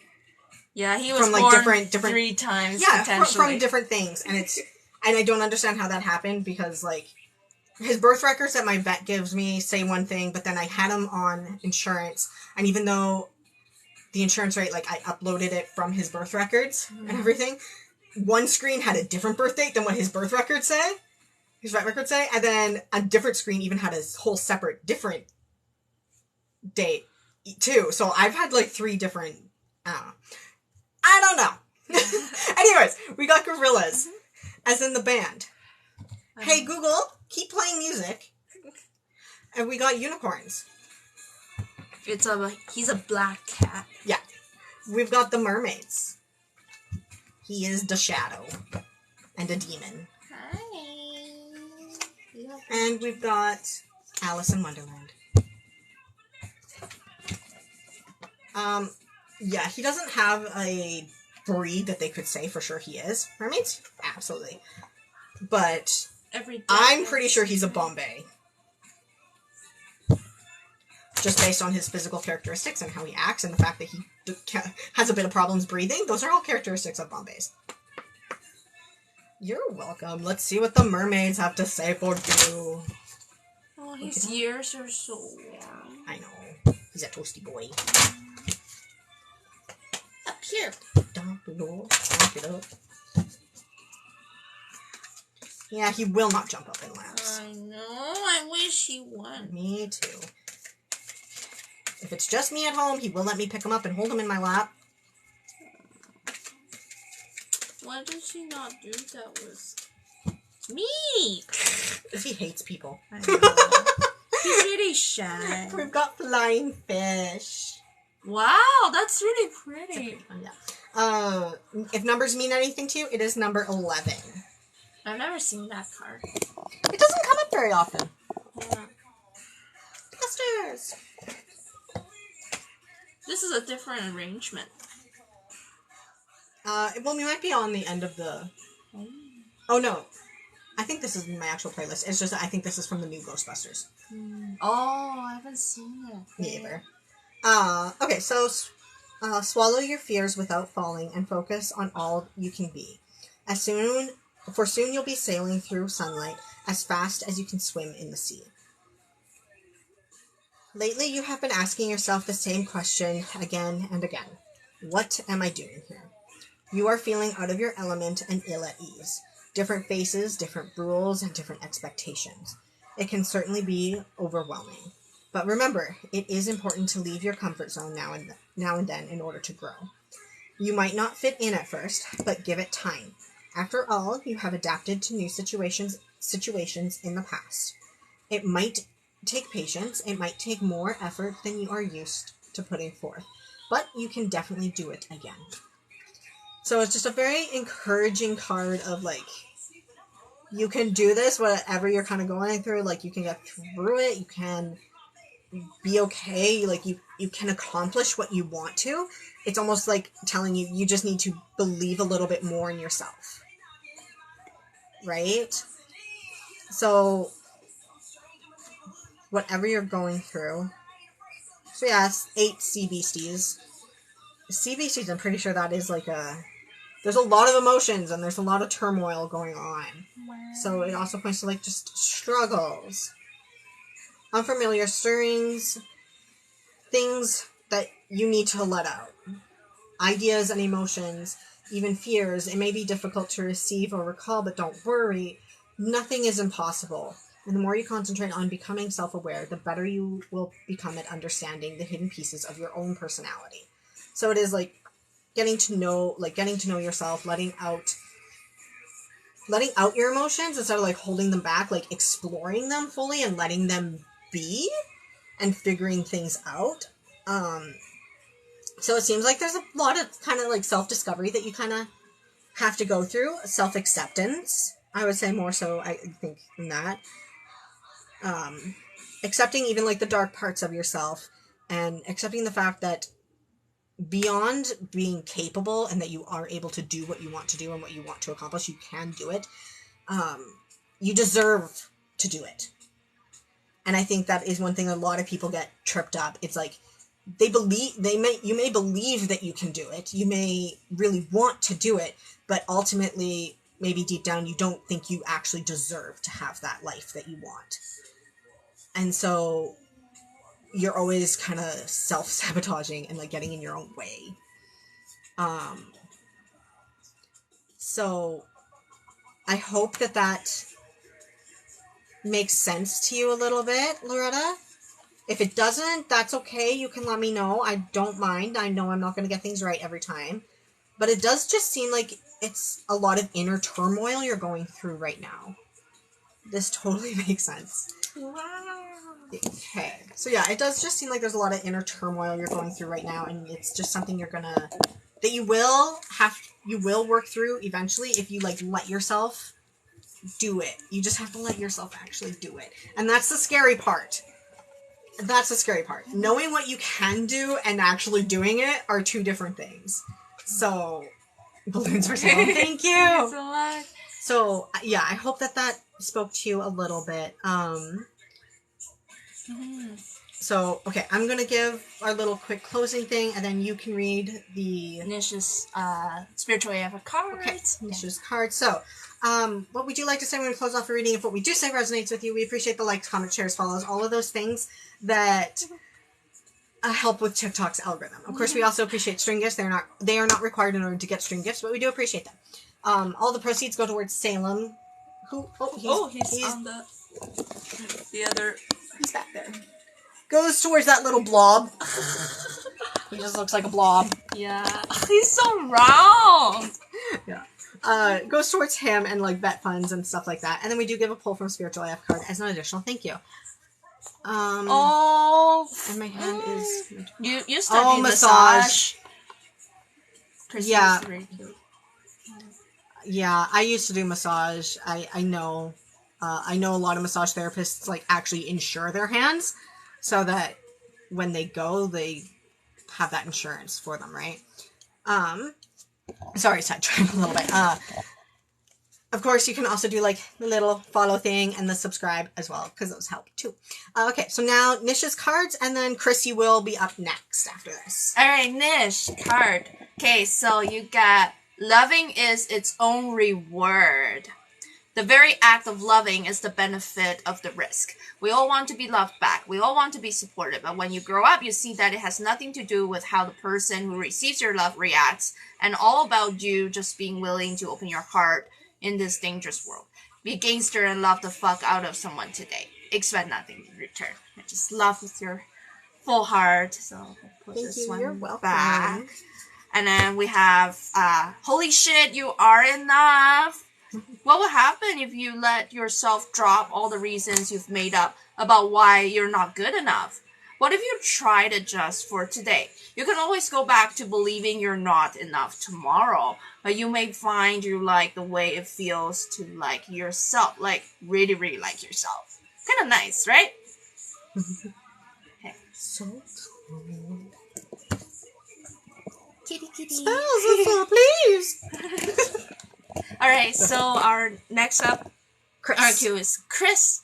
Yeah, he was from, like, born different 3 times, yeah, potentially. from different things, and I don't understand how that happened, because, like, his birth records that my vet gives me say one thing, but then I had him on insurance, and even though the insurance rate, like, I uploaded it from his birth records and everything, one screen had a different birth date than what his birth records say, his vet records say, and then a different screen even had a whole separate, different date, too. So I've had, like, 3 different, I don't know. Anyways, we got gorillas, as in the band. Hey, Google, keep playing music. And we got unicorns. He's a black cat. Yeah. We've got the mermaids. He is the shadow. And a demon. Hi. And we've got Alice in Wonderland. Yeah, he doesn't have a breed that they could say for sure he is. Mermaids? Absolutely. But I'm pretty sure he's a Bombay. Just based on his physical characteristics and how he acts and the fact that he has a bit of problems breathing. Those are all characteristics of Bombays. You're welcome. Let's see what the mermaids have to say for you. Oh, his ears are so warm. I know. He's a toasty boy. Up here. Dump it up. Yeah, he will not jump up in laps. I know. I wish he would. Me too. If it's just me at home, he will let me pick him up and hold him in my lap. Why does he not do that with me? Because he hates people. I know. He's really shy. We've got flying fish. Wow, that's really pretty. Yeah. If numbers mean anything to you, it is number 11. I've never seen that card. It doesn't come up very often. Yeah. Clusters. This is a different arrangement. Well, we might be on the end of the... Oh, no. I think this is my actual playlist. It's just I think this is from the new Ghostbusters. Oh, I haven't seen it. Me either. Okay, so swallow your fears without falling and focus on all you can be. For soon you'll be sailing through sunlight as fast as you can swim in the sea. Lately you have been asking yourself the same question again and again. What am I doing here? You are feeling out of your element and ill at ease. Different faces, different rules, and different expectations. It can certainly be overwhelming. But remember, it is important to leave your comfort zone now and then in order to grow. You might not fit in at first, but give it time. After all, you have adapted to new situations in the past. It might take patience, it might take more effort than you are used to putting forth, but you can definitely do it again. So it's just a very encouraging card of, like, you can do this, whatever you're kind of going through, like, you can get through it, you can be okay, like, you can accomplish what you want to. It's almost like telling you, you just need to believe a little bit more in yourself. Right? So, whatever you're going through. So yeah, it's 8 sea beasties. Sea beasties, I'm pretty sure that is like there's a lot of emotions and there's a lot of turmoil going on. Wow. So it also points to, like, just struggles. Unfamiliar stirrings. Things that you need to let out. Ideas and emotions, even fears. It may be difficult to receive or recall, but don't worry. Nothing is impossible. And the more you concentrate on becoming self-aware, the better you will become at understanding the hidden pieces of your own personality. So it is like getting to know yourself, letting out letting out your emotions instead of like holding them back, like exploring them fully and letting them be and figuring things out. So it seems like there's a lot of kind of like self-discovery that you kind of have to go through. Self-acceptance, I would say more so, I think, than that. Accepting even like the dark parts of yourself and accepting the fact that beyond being capable and that you are able to do what you want to do and what you want to accomplish, you can do it. You deserve to do it. And I think that is one thing a lot of people get tripped up. It's like you may believe that you can do it. You may really want to do it, but ultimately, maybe deep down, you don't think you actually deserve to have that life that you want. And so you're always kind of self-sabotaging and like getting in your own way. So I hope that makes sense to you a little bit, Loretta. If it doesn't, that's okay. You can let me know. I don't mind. I know I'm not going to get things right every time. But it does just seem like it's a lot of inner turmoil you're going through right now. This totally makes sense. Wow. Okay. So yeah, it does just seem like there's a lot of inner turmoil you're going through right now, and it's just something that you will work through eventually if you like let yourself do it. You just have to let yourself actually do it. And that's the scary part. That's the scary part. Knowing what you can do and actually doing it are two different things. So, balloons for sale. Thank you. Thanks a lot. So, yeah, I hope that spoke to you a little bit. So, okay, I'm going to give our little quick closing thing, and then you can read the... Nish's spiritual AF card. Okay, Nish's card. So, what we do like to say when we close off a reading, if what we do say resonates with you, we appreciate the likes, comments, shares, follows, all of those things that help with TikTok's algorithm. Of course, we also appreciate string gifts. They are not required in order to get string gifts, but we do appreciate them. All the proceeds go towards Salem. He's on the other. He's back there. Goes towards that little blob. He just looks like a blob. Yeah, he's so round. Yeah. Goes towards him and like vet funds and stuff like that. And then we do give a pull from Spiritual AF card as an additional thank you. And my hand is... You studied massage. Yeah. Yeah, I used to do massage. I know a lot of massage therapists like actually insure their hands so that when they go, they have that insurance for them, right? Sorry, sidetracked a little bit. Of course, you can also do like the little follow thing and the subscribe as well, because those help too. Okay, so now Nish's cards, and then Chris, you will be up next after this. All right, Nish card. Okay, so you got loving is its own reward. The very act of loving is the benefit of the risk. We all want to be loved back. We all want to be supported. But when you grow up, you see that it has nothing to do with how the person who receives your love reacts, and all about you just being willing to open your heart in this dangerous world. Be a gangster and love the fuck out of someone today. Expect nothing in return. Just love with your full heart. So I'll put Thank this you. one You're welcome. back. And then we have, holy shit, you are enough. What would happen if you let yourself drop all the reasons you've made up about why you're not good enough? What if you tried it just for today? You can always go back to believing you're not enough tomorrow, but you may find you like the way it feels to like yourself, like really, really like yourself. Kind of nice, right? Okay. So true. Kitty, kitty. Spells, please. Alright, so our next up, Chris. our cue is Chris.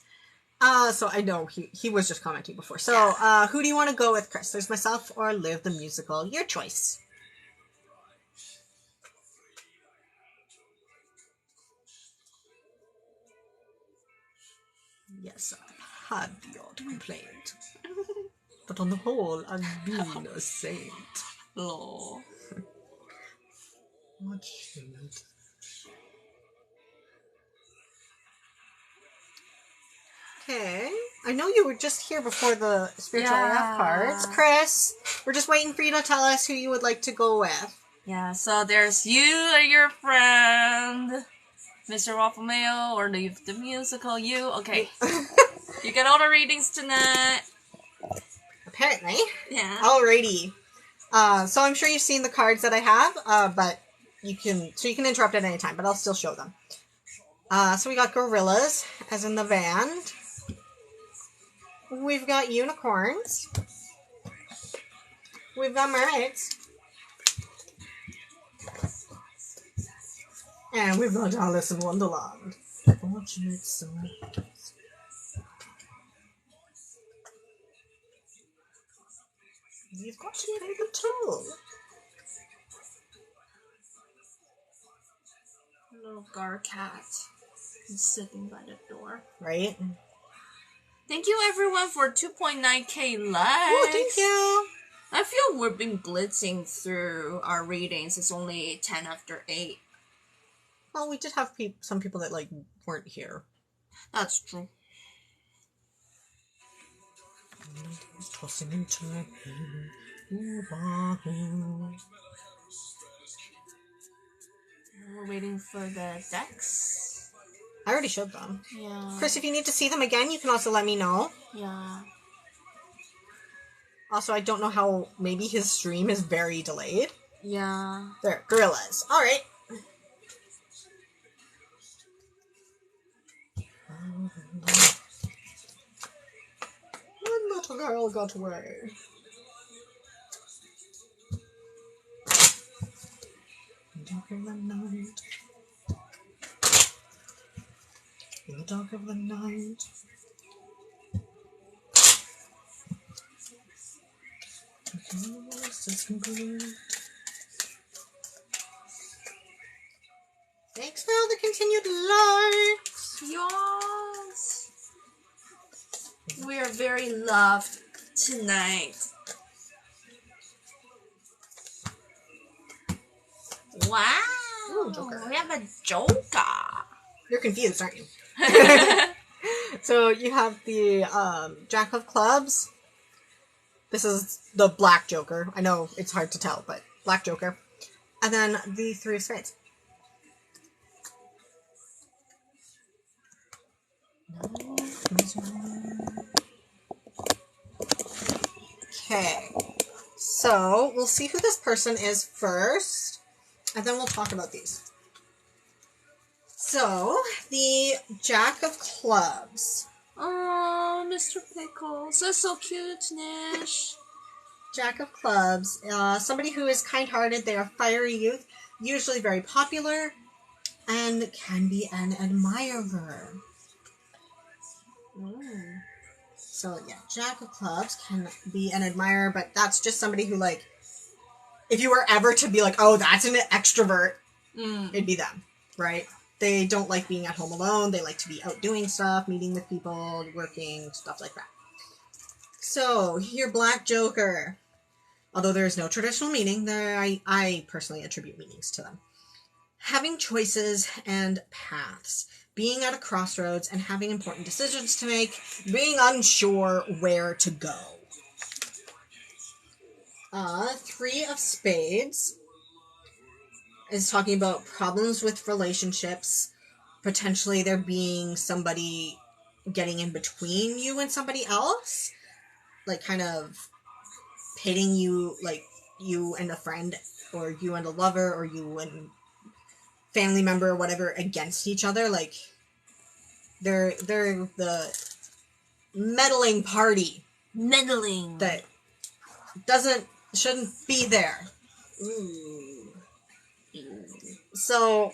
So I know he was just commenting before. So, who do you want to go with, Chris? There's myself or Liv the musical. Your choice. Yes, I've had the odd complaint. But on the whole, I've been a saint. Oh. What shade? Okay. I know you were just here before the spiritual AF cards. Chris, we're just waiting for you to tell us who you would like to go with. Yeah, so there's you and your friend. Mr. Waffle or leave the musical you. Okay. You get all the readings tonight. Apparently. Yeah. Alrighty. So I'm sure you've seen the cards that I have, but you can interrupt at any time, but I'll still show them. So we got gorillas, as in the band. We've got unicorns. We've got mermaids. And we've got Alice in Wonderland. Fortunate souls. You've got to pay the toll. Little gar cat is sitting by the door. Right? Thank you everyone for 2.9k likes. Oh, thank you. I feel we've been blitzing through our readings. It's only 10 after 8. Well, we did have some people that weren't here. That's true. Tossing and turning. We're waiting for the decks. I already showed them. Yeah. Chris, if you need to see them again, you can also let me know. Yeah. Also, I don't know how maybe his stream is very delayed. Yeah. There, gorillas. All right. One little girl got away. Dark of the night. In the dark of the night. Thanks for all the continued likes. Yes. We are very loved tonight. Wow. Ooh, Joker. We have a Joker. You're confused, aren't you? So you have the Jack of Clubs. This is the Black Joker. I know it's hard to tell, but Black Joker. And then the Three of Spades. Okay. So we'll see who this person is first, and then we'll talk about these. So, the Jack of Clubs. Oh, Mr. Pickles. That's so cute, Nash. Jack of Clubs. Somebody who is kind-hearted. They are fiery youth. Usually very popular. And can be an admirer. Mm. So, yeah. Jack of Clubs can be an admirer. But that's just somebody who, if you were ever to be oh, that's an extrovert. It'd be them. Right? They don't like being at home alone. They like to be out doing stuff, meeting with people, working, stuff like that. So, your Black Joker. Although there is no traditional meaning, I personally attribute meanings to them. Having choices and paths. Being at a crossroads and having important decisions to make. Being unsure where to go. Three of Spades is talking about problems with relationships. Potentially there being somebody getting in between you and somebody else. Kind of pitting you, you and a friend, or you and a lover, or you and family member, or whatever, against each other. They're the meddling party. Meddling. That shouldn't be there. Ooh. So,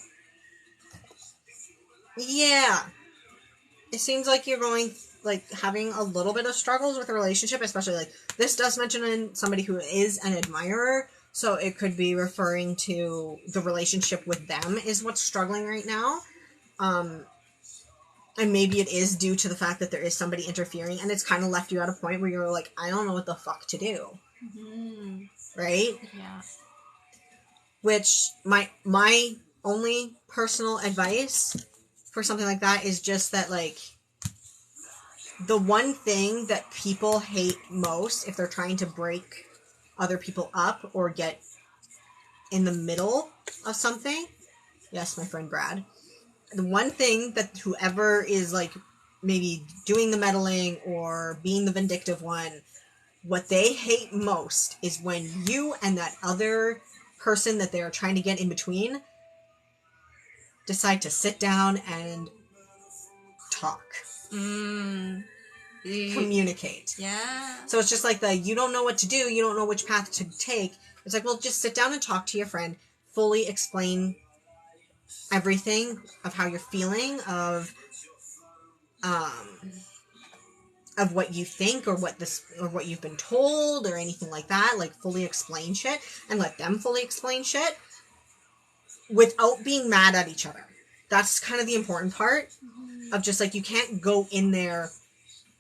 yeah. It seems like you're going, having a little bit of struggles with a relationship, especially, this does mention somebody who is an admirer, so it could be referring to the relationship with them is what's struggling right now. And maybe it is due to the fact that there is somebody interfering, and it's kind of left you at a point where you're I don't know what the fuck to do. Mm-hmm. Right? Yeah. Which, my only personal advice for something like that is just that, the one thing that people hate most if they're trying to break other people up or get in the middle of something, yes, my friend Brad, the one thing that whoever is like maybe doing the meddling or being the vindictive one, what they hate most is when you and that other person that they're trying to get in between decide to sit down and talk. Communicate. Yeah. So it's just like you don't know what to do, you don't know which path to take. It's like, well, just sit down and talk to your friend, fully explain everything of how you're feeling, of what you think or what you've been told or anything like that. Like, fully explain shit and let them fully explain shit without being mad at each other. That's kind of the important part of just like, you can't go in there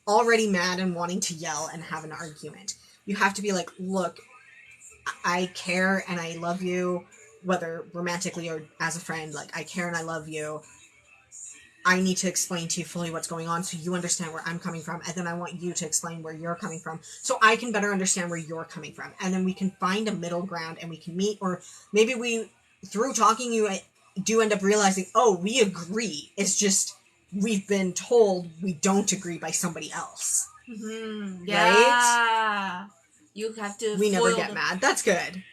already mad and wanting to yell and have an argument. You have to be like, look, I care and I love you, whether romantically or as a friend. Like, I care and I love you. I need to explain to you fully what's going on so you understand where I'm coming from, and then I want you to explain where you're coming from so I can better understand where you're coming from, and then we can find a middle ground and we can meet. Or maybe we, through talking, you do end up realizing, oh, we agree. It's just we've been told we don't agree by somebody else. Yeah. Right? You have to. We never get mad. That's good.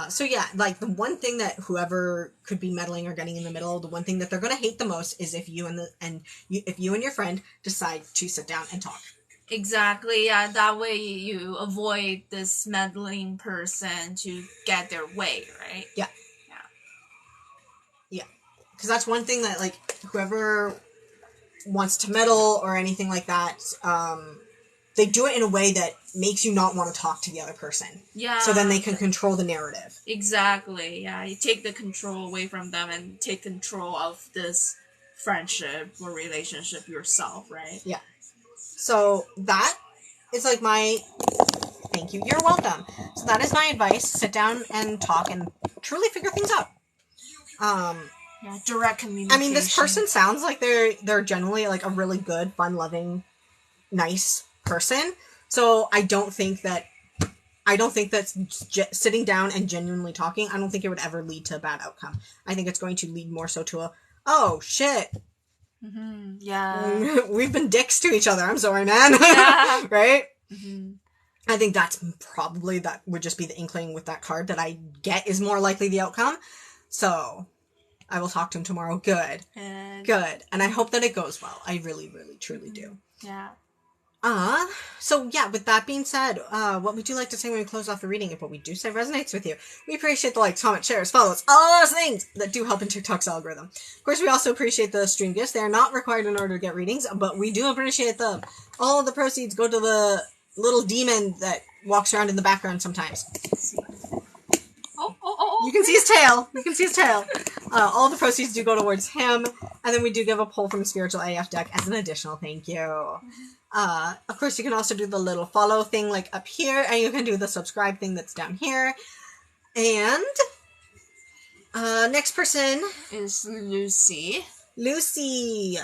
So yeah, like, the one thing that whoever could be meddling or getting in the middle, the one thing that they're gonna hate the most is if you and your friend decide to sit down and talk. Exactly. Yeah. That way you avoid this meddling person to get their way, right? Yeah. Because that's one thing that, like, whoever wants to meddle or anything like that, they do it in a way that makes you not want to talk to the other person. Yeah. So then they can control the narrative. Exactly. Yeah. You take the control away from them and take control of this friendship or relationship yourself, right? Yeah. So that is like my... Thank you. You're welcome. So that is my advice. Sit down and talk and truly figure things out. Yeah, direct communication. I mean, this person sounds like they're generally like a really good, fun-loving, nice person. So I don't think that sitting down and genuinely talking, I don't think it would ever lead to a bad outcome. I think it's going to lead more so to oh shit. Yeah. We've been dicks to each other. I'm sorry, man. Yeah. Right? I think that would just be the inkling with that card that I get is more likely the outcome. So I will talk to him tomorrow. Good. Good. And I hope that it goes well. I really, really, truly do. Yeah. So yeah, with that being said, what we do like to say when we close off the reading, if what we do say resonates with you, we appreciate the likes, comments, shares, follows, all those things that do help in TikTok's algorithm. Of course, we also appreciate the stream gifts. They are not required in order to get readings, but we do appreciate them. All of the proceeds go to the little demon that walks around in the background sometimes. Oh. You can see his tail. You can see his tail. All the proceeds do go towards him, and then we do give a pull from Spiritual AF deck as an additional thank you. Of course, you can also do the little follow thing like up here, and you can do the subscribe thing that's down here. And next person is Lucy. Lucy,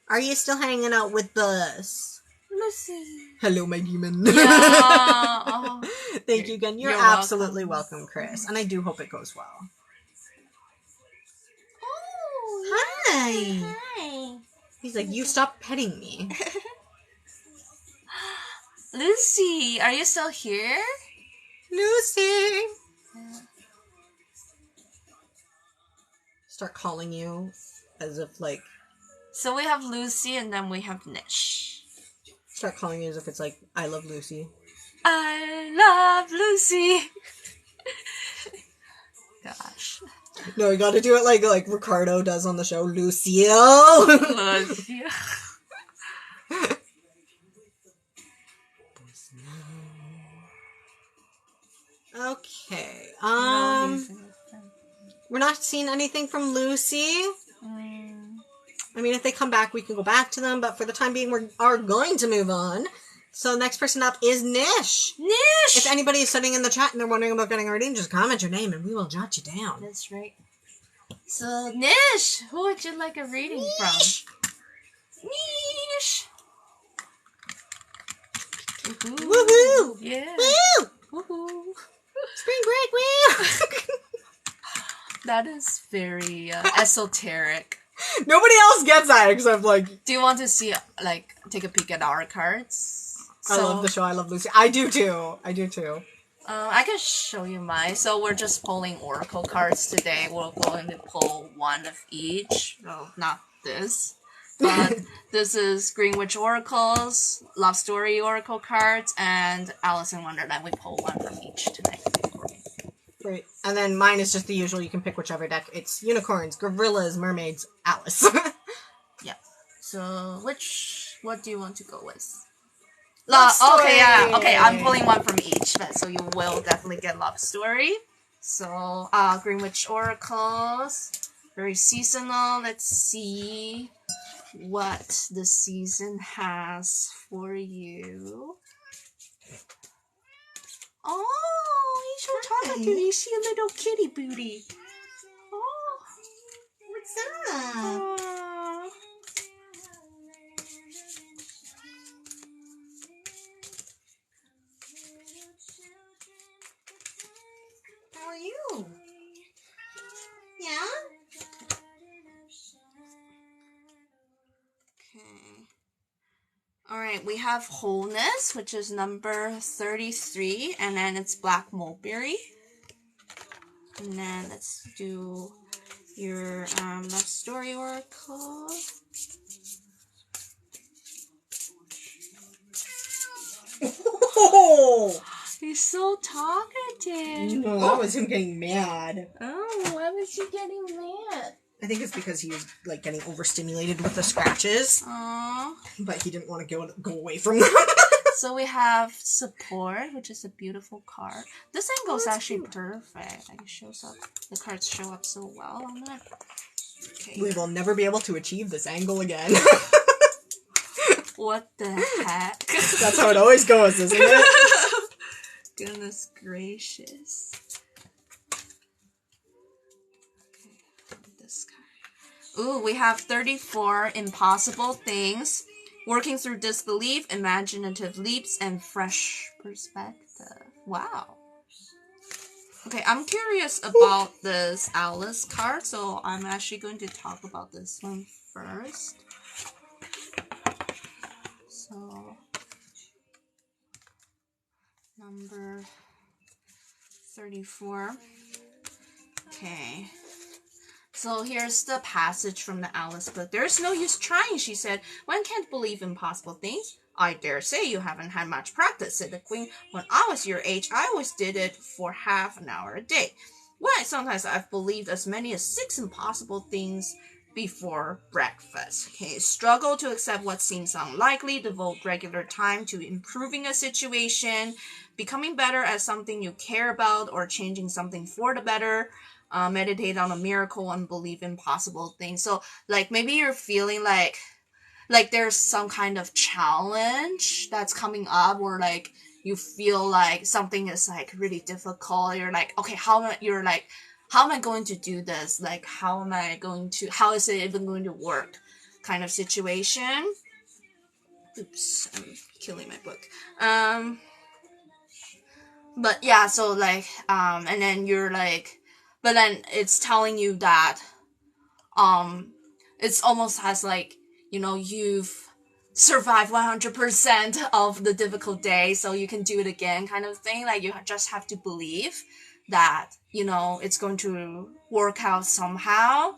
are you still hanging out with us? Lucy. Hello, my demon. Yeah. Thank you again. You're absolutely welcome, Chris. And I do hope it goes well. Oh, hi. Hi. He's like, you stop petting me. Lucy, are you still here? Lucy. Start calling you as if like... So we have Lucy and then we have Nish. Start calling you as if it's like, I love Lucy. I love Lucy. Gosh. No, you gotta do it like Ricardo does on the show. Lucio. Lucy. Okay. We're not seeing anything from Lucy. I mean, if they come back, we can go back to them. But for the time being, we are going to move on. So next person up is Nish. Nish! If anybody is sitting in the chat and they're wondering about getting a reading, just comment your name and we will jot you down. That's right. So, Nish, who would you like a reading Nish. from? Nish! Woohoo! Woohoo! Yeah. Woo! Woohoo! Spring break, woo! That is very esoteric. Nobody else gets that except like. Do you want to see like take a peek at our cards? I love the show. I love Lucy. I do too. I can show you mine. So we're just pulling oracle cards today. We're going to pull one of each. No, not this. But this is Green Witch Oracles, Love Story Oracle cards, and Alice in Wonderland. We pull one from each tonight. Great. And then mine is just the usual. You can pick whichever deck. It's unicorns, gorillas, mermaids, Alice. Yeah. So what do you want to go with? Love Story. Okay, yeah. Okay, I'm pulling one from each, but so you will definitely get Love Story. So, Green Witch Oracles, very seasonal. Let's see what the season has for you. Oh, he's so talkative. You see a little kitty booty. Oh, What's that? oh. How are you? Yeah? Okay. Alright, we have Wholeness, which is number 33, and then it's Black Mulberry. And then let's do your Love Story Oracle. Oh! He's so talkative. No, that was him getting mad. Oh, why was he getting mad? I think it's because he was like getting overstimulated with the scratches. Aww. But he didn't want to go away from them. So we have Support, which is a beautiful card. This angle is actually perfect. Like it shows up. The cards show up so well on that. Okay. We will never be able to achieve this angle again. What the heck? That's how it always goes, isn't it? Goodness gracious. Okay, this guy. Ooh, we have 34 impossible things. Working through disbelief, imaginative leaps, and fresh perspective. Wow. Okay, I'm curious about this Alice card, so I'm actually going to talk about this one first. So, number 34. Okay. So here's the passage from the Alice book. There's no use trying, she said. One can't believe impossible things. I dare say you haven't had much practice, said the queen. When I was your age, I always did it for half an hour a day. Why, sometimes I've believed as many as 6 impossible things before breakfast. Okay, struggle to accept what seems unlikely, devote regular time to improving a situation, becoming better at something you care about, or changing something for the better. Meditate on a miracle and believe in possible things. So, like, maybe you're feeling like there's some kind of challenge that's coming up, or like you feel like something is like really difficult. You're like, okay, how am I going to do this? Like, how is it even going to work? Kind of situation. Oops, I'm killing my book. But yeah, so like, and then you're like, but then it's telling you that, it's almost as like, you've survived 100% of the difficult day, so you can do it again kind of thing. Like, you just have to believe that, it's going to work out somehow.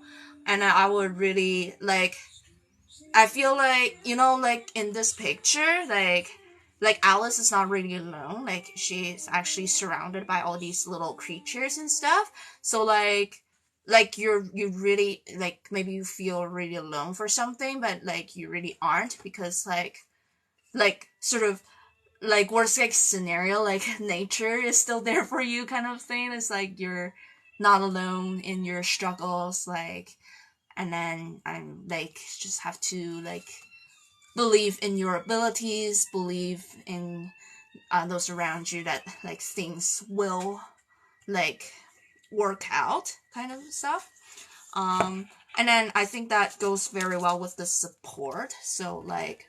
And I would really, like, I feel like, like in this picture, like Alice is not really alone. Like, she's actually surrounded by all these little creatures and stuff. So like you really, like, maybe you feel really alone for something, but like you really aren't, because like sort of like worst case scenario, like nature is still there for you kind of thing. It's like you're not alone in your struggles, like, and then I'm like, just have to like believe in your abilities, believe in those around you, that like things will like work out kind of stuff. And then I think that goes very well with the support. So like,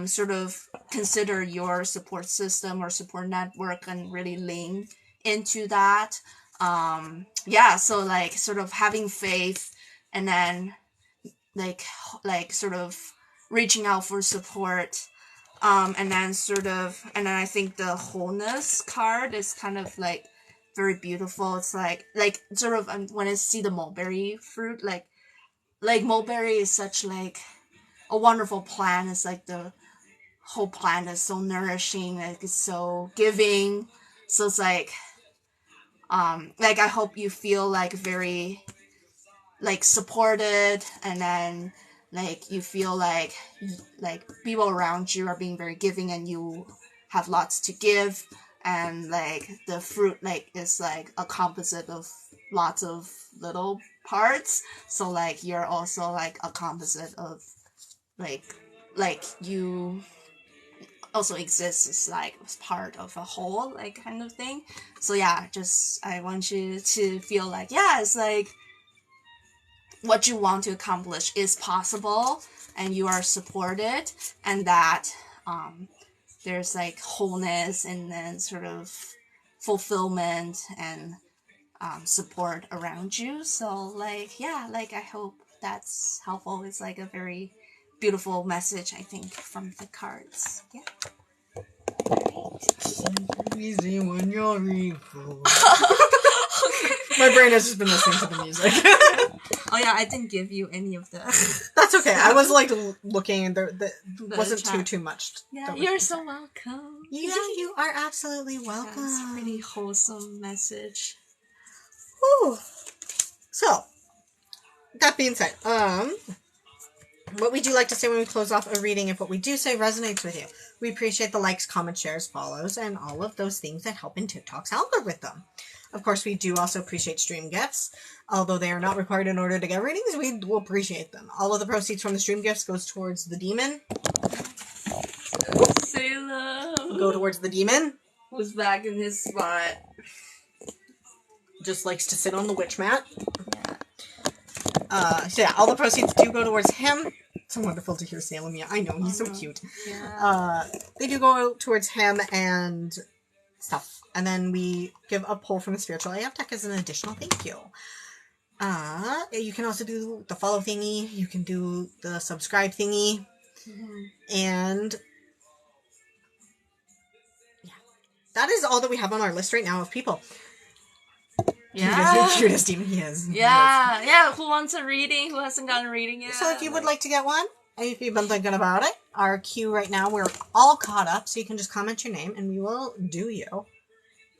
sort of consider your support system or support network and really lean into that. yeah, so like sort of having faith, and then like sort of reaching out for support, and then I think the wholeness card is kind of like very beautiful. It's like sort of when I see the mulberry fruit, like mulberry is such like a wonderful plant. It's like the whole plant is so nourishing, like it's so giving. So it's like I hope you feel like very like supported, and then like you feel like people around you are being very giving, and you have lots to give, and like the fruit like is like a composite of lots of little parts. So like you're also like a composite of like you also exists as like part of a whole, like kind of thing. So yeah, just I want you to feel like, yeah, it's like what you want to accomplish is possible, and you are supported, and that there's like wholeness and then sort of fulfillment and support around you. So like, yeah, like I hope that's helpful. It's like a very beautiful message, I think, from the cards. Yeah. Easy when you're evil. My brain has just been listening to the music. Oh yeah, I didn't give you any of the. That's okay. I was like looking, and there wasn't too much. Yeah, you're so welcome. Yeah, you are absolutely welcome. That's a pretty wholesome message. Whew. So, that being said, what we do like to say when we close off a reading, if what we do say resonates with you, we appreciate the likes, comments, shares, follows, and all of those things that help in TikTok's algorithm. Of course, we do also appreciate stream gifts. Although they are not required in order to get readings, we will appreciate them. All of the proceeds from the stream gifts goes towards the demon. Sailor. Go towards the demon. Who's back in his spot. Just likes to sit on the witch mat. So yeah, all the proceeds do go towards him. It's so wonderful to hear Salem. Yeah, I know, he's so cute. Yeah. They do go towards him and stuff. And then we give a pull from the Spiritual AF deck as an additional thank you. You can also do the follow thingy. You can do the subscribe thingy. Mm-hmm. And yeah, that is all that we have on our list right now of people. Yeah. Cutest demon he is. Yeah. He is. Yeah. Who wants a reading? Who hasn't gotten a reading yet? So if you would like to get one, and if you've been thinking about it, our queue right now, we're all caught up, so you can just comment your name and we will do you.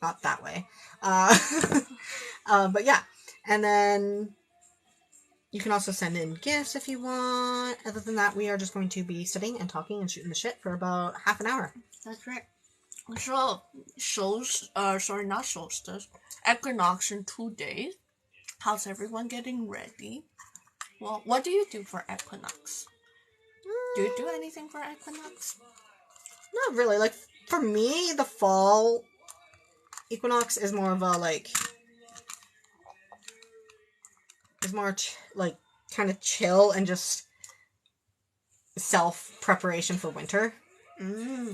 Not that way. But yeah. And then you can also send in gifts if you want. Other than that, we are just going to be sitting and talking and shooting the shit for about half an hour. That's right. So, not solstice. Equinox in 2 days. How's everyone getting ready? Well, what do you do for equinox? Do you do anything for equinox? Not really. Like, for me, the fall equinox is more of a, like... is more, kind of chill and just self-preparation for winter.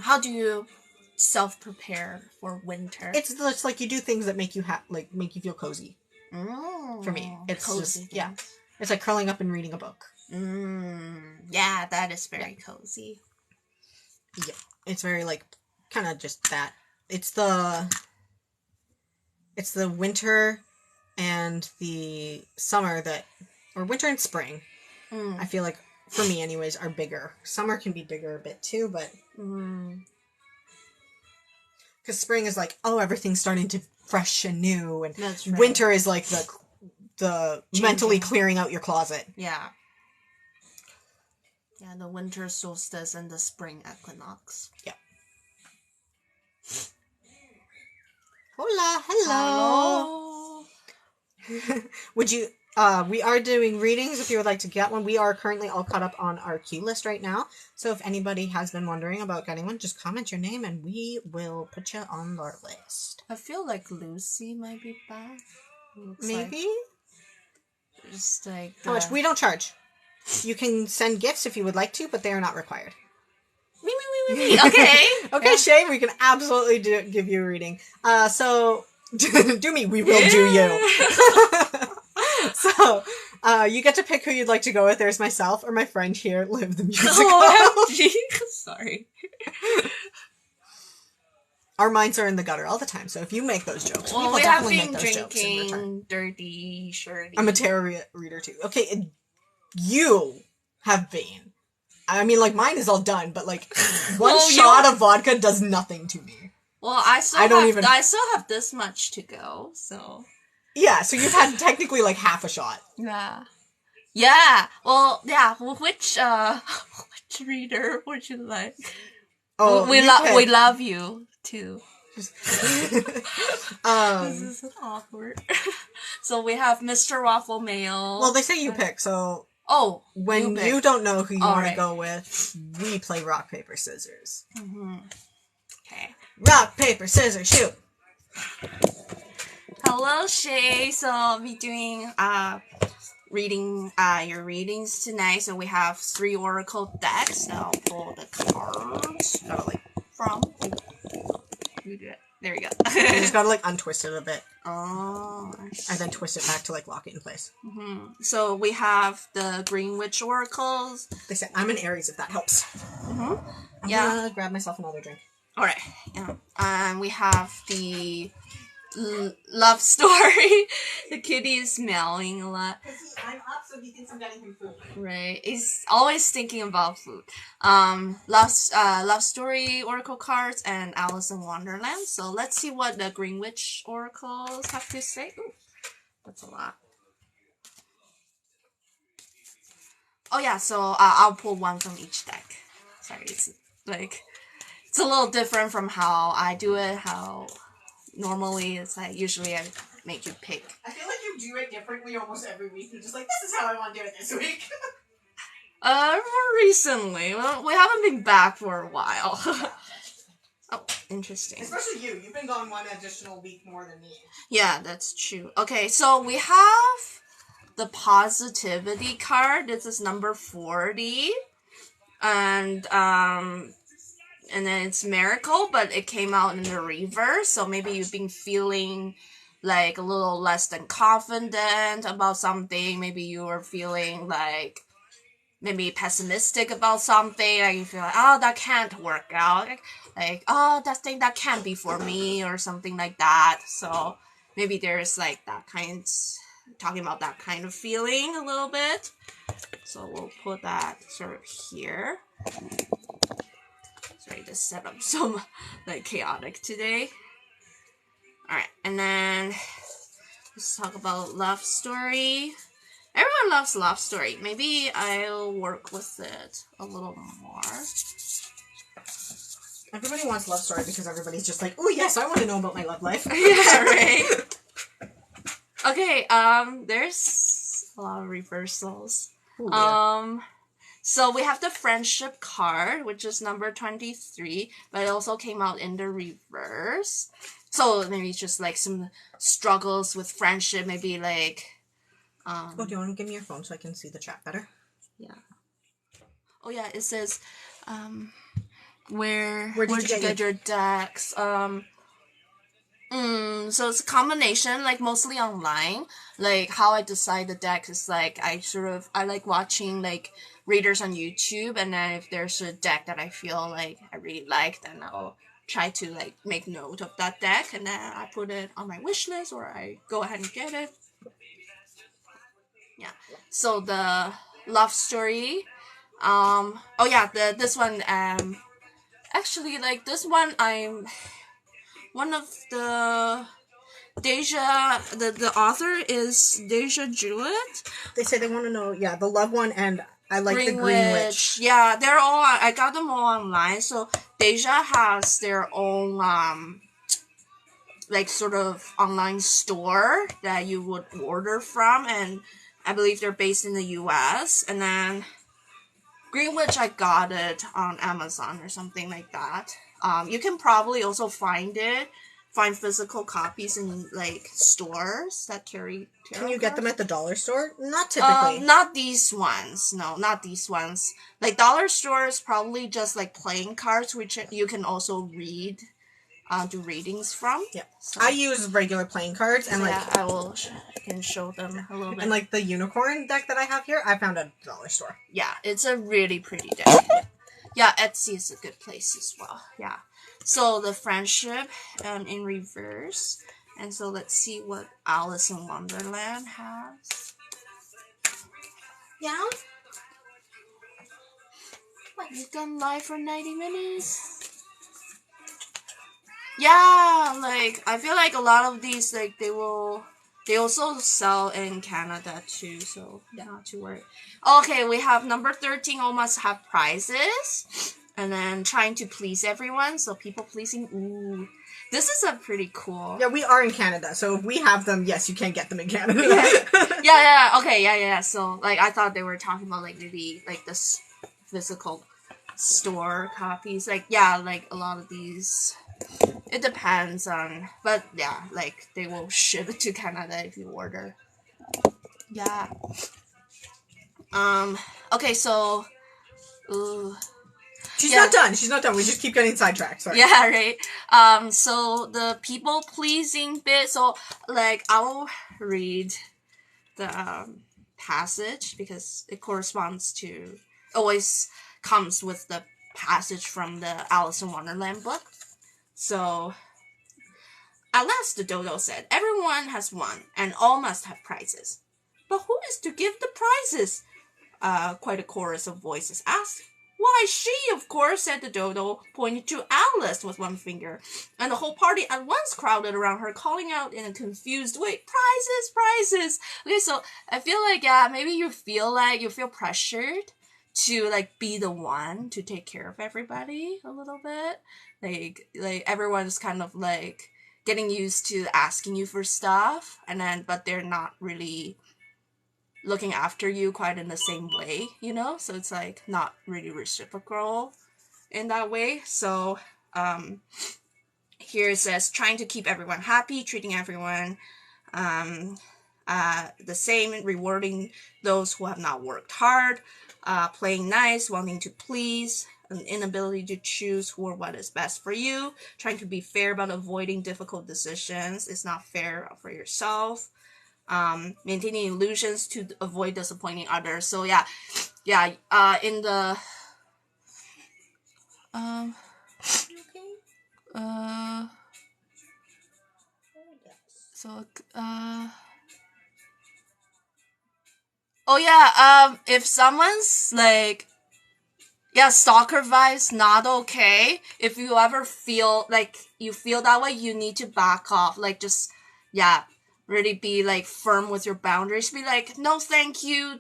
How do you self-prepare for winter? It's just, like, you do things that make you make you feel cozy. For me. It's cozy just, yeah. It's like curling up and reading a book. Yeah, that is very cozy. Yeah. It's very, like, kind of just that. It's the winter and the summer or winter and spring, I feel like, for me anyways, are bigger. Summer can be bigger a bit too, but... Because spring is like, oh, everything's starting to fresh and new, and right. Winter is like the mentally clearing out your closet. Yeah. Yeah, the winter solstice and the spring equinox. Yeah. Hola, hello. Would you... we are doing readings if you would like to get one. We are currently all caught up on our queue list right now. So if anybody has been wondering about getting one, just comment your name and we will put you on our list. I feel like Lucy might be back. Maybe? Like, just like... How much? We don't charge. You can send gifts if you would like to, but they are not required. Me. Okay. Okay, Shay, we can absolutely give you a reading. So Do me, we will do you. So, you get to pick who you'd like to go with. There's myself or my friend here, Liv the musical. OMG. Sorry. Our minds are in the gutter all the time, so if you make those jokes, Well, we will we have definitely been make those jokes in return. drinking dirty, shirty. I'm a tarot reader too. Okay, you have been. I mean, like, mine is all done, but, like, one shot of vodka does nothing to me. Well, I still have this much to go, so... Yeah, so you've had technically, like, half a shot. Yeah. Yeah! Well, yeah, which reader would you like? Oh, we love you, too. This is awkward. So we have Mr. Waffle Mail. Well, they say you pick, so... Oh, when you don't know who you want to go with, we play rock, paper, scissors. Mm-hmm. Okay. Rock, paper, scissors, shoot! Hello, Shay. So I'll be doing reading your readings tonight. So we have 3 oracle decks. Now I'll pull the cards. Gotta like from. You do it. There we go. You just gotta like untwist it a bit. Oh. And then twist it back to like lock it in place. Mm-hmm. So we have the Green Witch oracles. They say I'm an Aries if that helps. Mm-hmm. I'm gonna grab myself another drink. All right. Yeah. We have the love story. The kitty is meowing a lot. I'm up, so he thinks I'm getting him food. Right. He's always thinking about food. Love story oracle cards and Alice in Wonderland. So let's see what the Green Witch oracles have to say. Ooh, that's a lot. Oh yeah. So I'll pull one from each deck. Sorry, it's a little different from how I do it. How normally it's like usually I make you pick. I feel like you do it differently almost every week. You're just like, this is how I want to do it this week. More recently. Well, we haven't been back for a while. Oh, interesting. Especially you. You've been gone one additional week more than me. Yeah, that's true. Okay, so we have the positivity card. This is number 40. And then it's miracle, but it came out in the reverse. So maybe you've been feeling like a little less than confident about something. Maybe you were feeling like maybe pessimistic about something. Like you feel like, oh, that can't work out. Like, oh, that can't be for me or something like that. So maybe there's like talking about that kind of feeling a little bit. So we'll put that sort of here. Sorry, this setup so like chaotic today. Alright, and then let's talk about love story. Everyone loves love story. Maybe I'll work with it a little more. Everybody wants love story because everybody's just like, oh yes, I want to know about my love life. Yeah, right. Okay, there's a lot of reversals. Ooh, yeah. So we have the friendship card, which is number 23, but it also came out in the reverse. So maybe just like some struggles with friendship, maybe like... Oh, do you want to give me your phone so I can see the chat better? Yeah. Oh yeah, it says, where'd you get your decks? So it's a combination, like mostly online. Like how I decide the deck is like I like watching like readers on YouTube, and then if there's a deck that I feel like I really like, then I'll try to like make note of that deck, and then I put it on my wish list or I go ahead and get it. Yeah. So the love story. This one. Actually, like this one, I'm one of the Deja. The author is Deja Jewett. They say they want to know, the love one, and I like the Green Witch. Yeah, they're all. I got them all online. So Deja has their own like sort of online store that you would order from, and I believe they're based in the US. And then Green Witch, I got it on Amazon or something like that. You can probably also find physical copies in like stores that carry tarot Can you get them at the dollar store? Not typically. Not these ones. No, not these ones. Like dollar stores probably just like playing cards, which you can also read do readings from. Yeah. So, I use regular playing cards and like I will can show them a little bit. And like the unicorn deck that I have here, I found at a dollar store. Yeah, it's a really pretty deck. Yeah, Etsy is a good place as well. Yeah. So the friendship in reverse. And so let's see what Alice in Wonderland has. Yeah. What, you've gone live for 90 minutes? Yeah, like I feel like a lot of these like they also sell in Canada too, so not to worry. Okay, we have number 13 almost have prizes. And then trying to please everyone, so people pleasing. Ooh. This is a pretty cool. Yeah, we are in Canada, so if we have them, yes, you can get them in Canada. Yeah. Okay, yeah. So like I thought they were talking about like maybe like this physical store copies. Like like a lot of these. It depends on, but yeah, like they will ship it to Canada if you order. Yeah. Okay, so. Ooh. She's not done. She's not done. We just keep getting sidetracked. Sorry. Yeah, right. So the people pleasing bit. So like I'll read the passage because it corresponds to always comes with the passage from the Alice in Wonderland book. So at last the dodo said, "Everyone has won, and all must have prizes. But who is to give the prizes?" Quite a chorus of voices asked. "Why, she, of course," said the dodo, pointing to Alice with one finger. And the whole party at once crowded around her, calling out in a confused way, "Prizes, prizes!" Okay, so I feel like, maybe you feel pressured to, like, be the one to take care of everybody a little bit. Like everyone's kind of, like, getting used to asking you for stuff, but they're not really looking after you quite in the same way, so it's like not really reciprocal in that way. So here it says trying to keep everyone happy, treating everyone the same, rewarding those who have not worked hard, playing nice, wanting to please, an inability to choose who or what is best for you, trying to be fair but avoiding difficult decisions. It's not fair for yourself. Maintaining illusions to avoid disappointing others. So in the if someone's like stalker vibes not okay, if you ever feel like you feel that way, you need to back off, like just really be like firm with your boundaries. Be like, no thank you,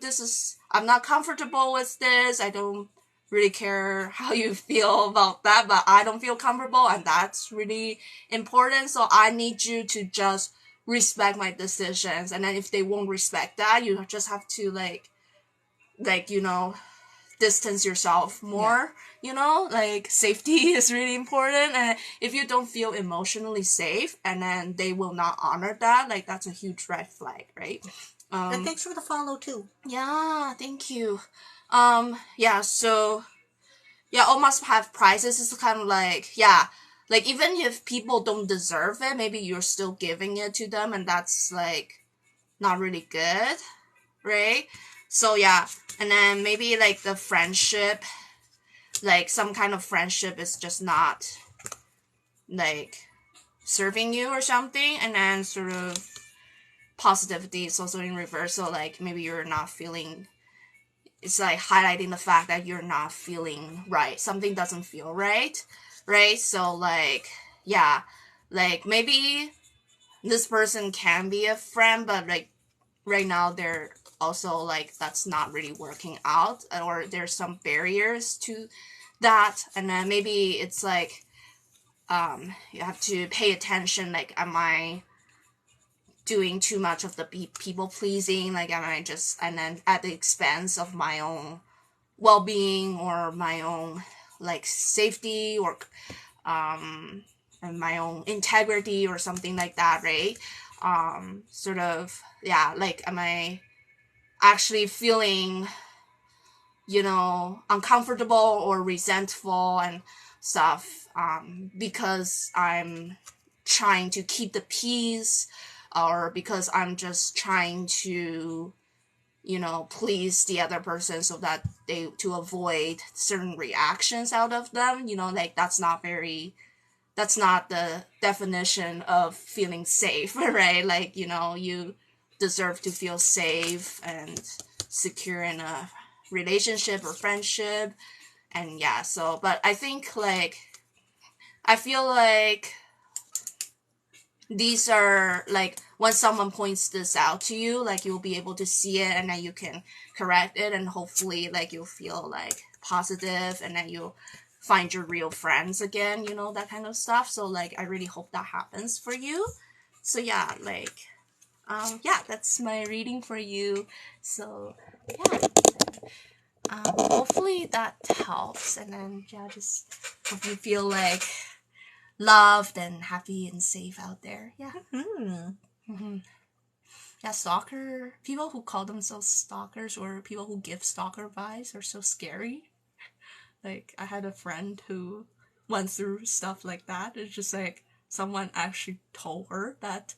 I'm not comfortable with this. I don't really care how you feel about that, but I don't feel comfortable, and that's really important, so I need you to just respect my decisions. And then if they won't respect that, you just have to like distance yourself more. Like safety is really important, and if you don't feel emotionally safe and then they will not honor that, like that's a huge red flag, right? And thanks for the follow too. Yeah, thank you. So all must have prizes is kind of like like even if people don't deserve it, maybe you're still giving it to them, and that's like not really good, right? So and then maybe like the friendship, like some kind of friendship is just not like serving you or something, and then sort of positivity is also in reverse. So like maybe you're not feeling, it's like highlighting the fact that you're not feeling right, something doesn't feel right. So like like maybe this person can be a friend, but like right now they're also like that's not really working out, or there's some barriers to that. And then maybe it's like you have to pay attention, like am I doing too much of the people pleasing, like am I just, and then at the expense of my own well-being or my own like safety or and my own integrity or something like that, right? Sort of like am I actually feeling uncomfortable or resentful, and stuff because I'm trying to keep the peace, or because I'm just trying to, please the other person so that to avoid certain reactions out of them. Like that's not the definition of feeling safe, right? Like, you deserve to feel safe and secure in a relationship or friendship. And yeah, so, but I think, like, I feel like these are, like, when someone points this out to you, like, you'll be able to see it, and then you can correct it, and hopefully, like, you'll feel, like, positive, and then you'll find your real friends again, that kind of stuff. So, like, I really hope that happens for you. So, yeah, like, that's my reading for you. So, yeah. Hopefully that helps, and then, yeah, just hope you feel, like, loved and happy and safe out there. Yeah. Yeah, stalker, people who call themselves stalkers or people who give stalker vibes are so scary. Like, I had a friend who went through stuff like that. It's just like someone actually told her that,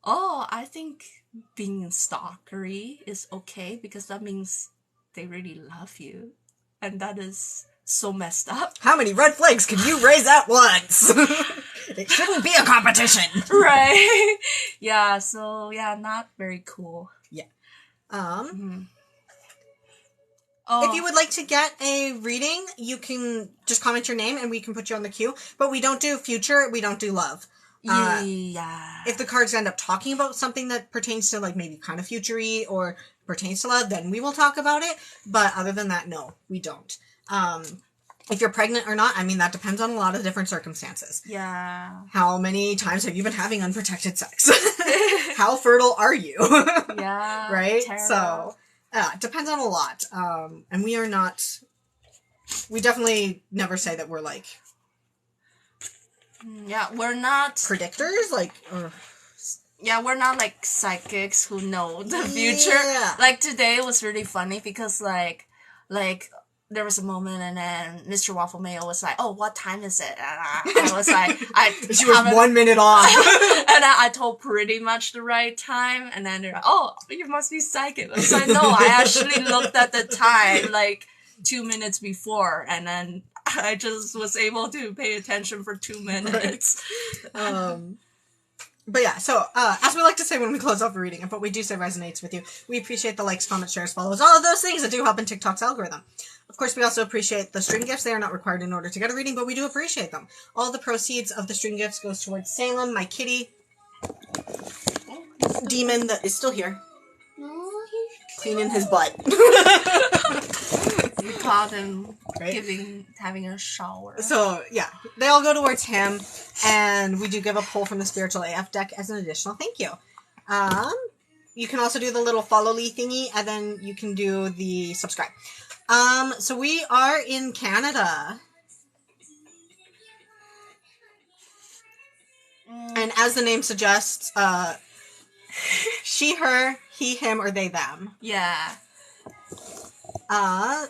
oh, I think being stalkery is okay because that means they really love you. And that is so messed up. How many red flags can you raise at once? It shouldn't be a competition. Right. Yeah, so, yeah, not very cool. Yeah. If you would like to get a reading, you can just comment your name and we can put you on the queue. But we don't do future, we don't do love. Yeah. If the cards end up talking about something that pertains to, like, maybe kind of future-y or pertains to love, then we will talk about it. But other than that, no, we don't. If you're pregnant or not, I mean, that depends on a lot of different circumstances. Yeah. How many times have you been having unprotected sex? How fertile are you? Yeah. Right? Terrible. So, it depends on a lot. And we definitely never say that we're, like... Yeah, we're not... predictors? Like... Yeah, we're not, like, psychics who know the future. Yeah. Like, today was really funny because, like, there was a moment and then Mr. Waffle Mayo was like, oh, what time is it? And I was like... She was 1 minute off. And I told pretty much the right time. And then they're like, oh, you must be psychic. I was like, no, I actually looked at the time, like, 2 minutes before. And then I just was able to pay attention for 2 minutes. Right. But yeah, so, as we like to say when we close off a reading, if what we do say resonates with you, we appreciate the likes, comments, shares, follows, all of those things that do help in TikTok's algorithm. Of course, we also appreciate the stream gifts. They are not required in order to get a reading, but we do appreciate them. All the proceeds of the stream gifts goes towards Salem, my kitty, demon that is still here, cleaning his butt. You caught him Right? having a shower. So, yeah, they all go towards him, and we do give a pull from the Spiritual AF deck as an additional thank you. You can also do the little follow-ly thingy, and then you can do the subscribe. So we are in Canada. And as the name suggests, she, her, he, him, or they, them. Yeah.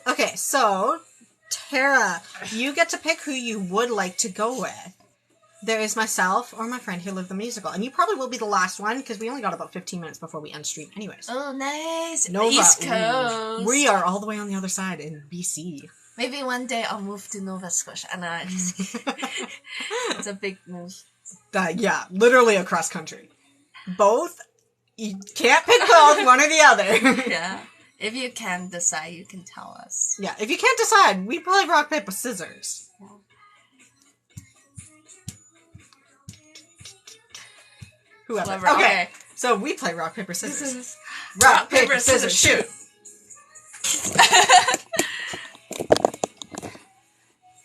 Okay, so, Tara, you get to pick who you would like to go with. There is myself or my friend who lived the musical. And you probably will be the last one, because we only got about 15 minutes before we end stream anyways. Oh, nice. Nova, East Coast. We are all the way on the other side in BC. Maybe one day I'll move to Nova Scotia. No, I'm just kidding. It's a big move. Yeah, literally across country. Both. You can't pick both, one or the other. Yeah. If you can decide, you can tell us. Yeah, if you can't decide, we play rock, paper, scissors. Yeah. Whoever. Okay. So we play rock, paper, scissors. Rock, paper, scissors, shoot.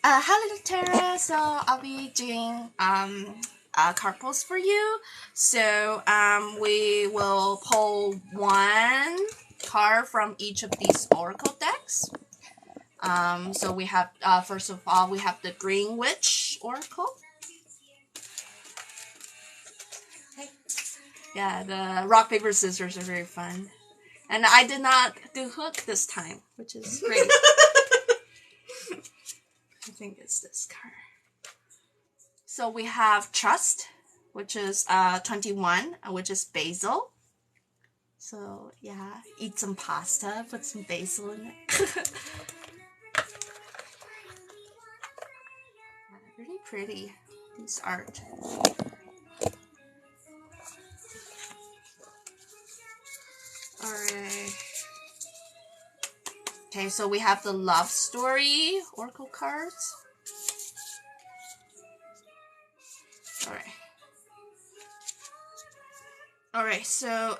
Hello, Tara. So I'll be doing card pulls for you. So we will pull one card from each of these oracle decks. So we have first of all we have the Green Witch Oracle. Okay. Yeah, the rock paper scissors are very fun, and I did not do hook this time, which is great. I think it's this card. So we have trust, which is 21, which is basil. So yeah, eat some pasta, put some basil in it. Really pretty, this art. Alright. Okay, so we have the love story oracle cards. Alright. Alright, so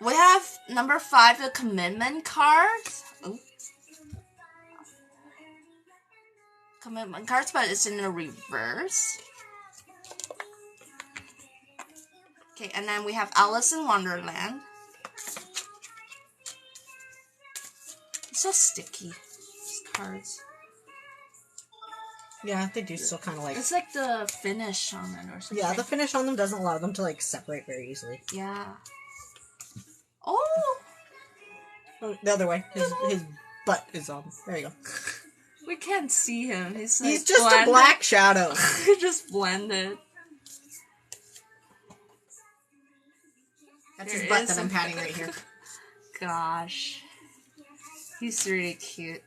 we have number 5, the commitment cards. Ooh. Commitment cards, but it's in the reverse. Okay, and then we have Alice in Wonderland. It's so sticky, these cards. Yeah, they do still kind of like... It's like the finish on it or something. Yeah, the finish on them doesn't allow them to, like, separate very easily. Yeah. Oh! The other way. His butt is on. There you go. We can't see him. He's like just blended. a black shadow. He just blended. That's his butt that I'm patting right here. Gosh. He's really cute.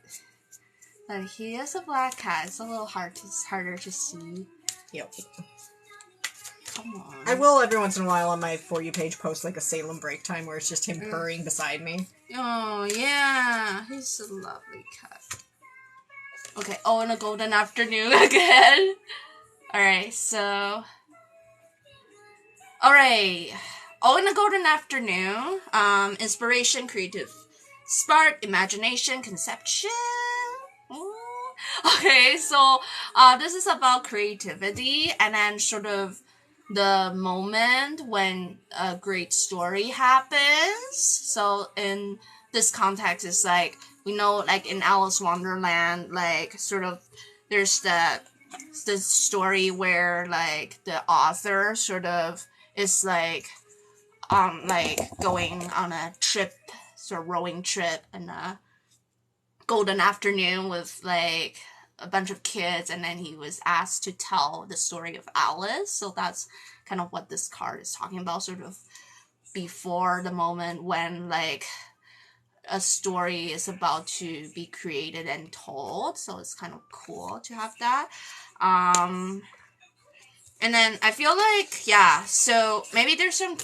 But he is a black cat. It's a little harder to see. Yep. Come on. I will every once in a while on my For You page post like a Salem break time where it's just him purring beside me. Oh, yeah. He's a lovely cat. Okay. Oh, and a golden afternoon again. Alright, so... Alright. Oh, in a golden afternoon. Inspiration, creative spark, imagination, conception. Ooh. Okay, so this is about creativity and then sort of the moment when a great story happens. So in this context, it's like, we know, like in Alice Wonderland, like sort of there's the story where like the author sort of is like going on a trip, sort of rowing trip, and a golden afternoon with like a bunch of kids, and then he was asked to tell the story of Alice. So that's kind of what this card is talking about, sort of before the moment when like a story is about to be created and told. So it's kind of cool to have that. And then I feel like, yeah, so maybe there's some...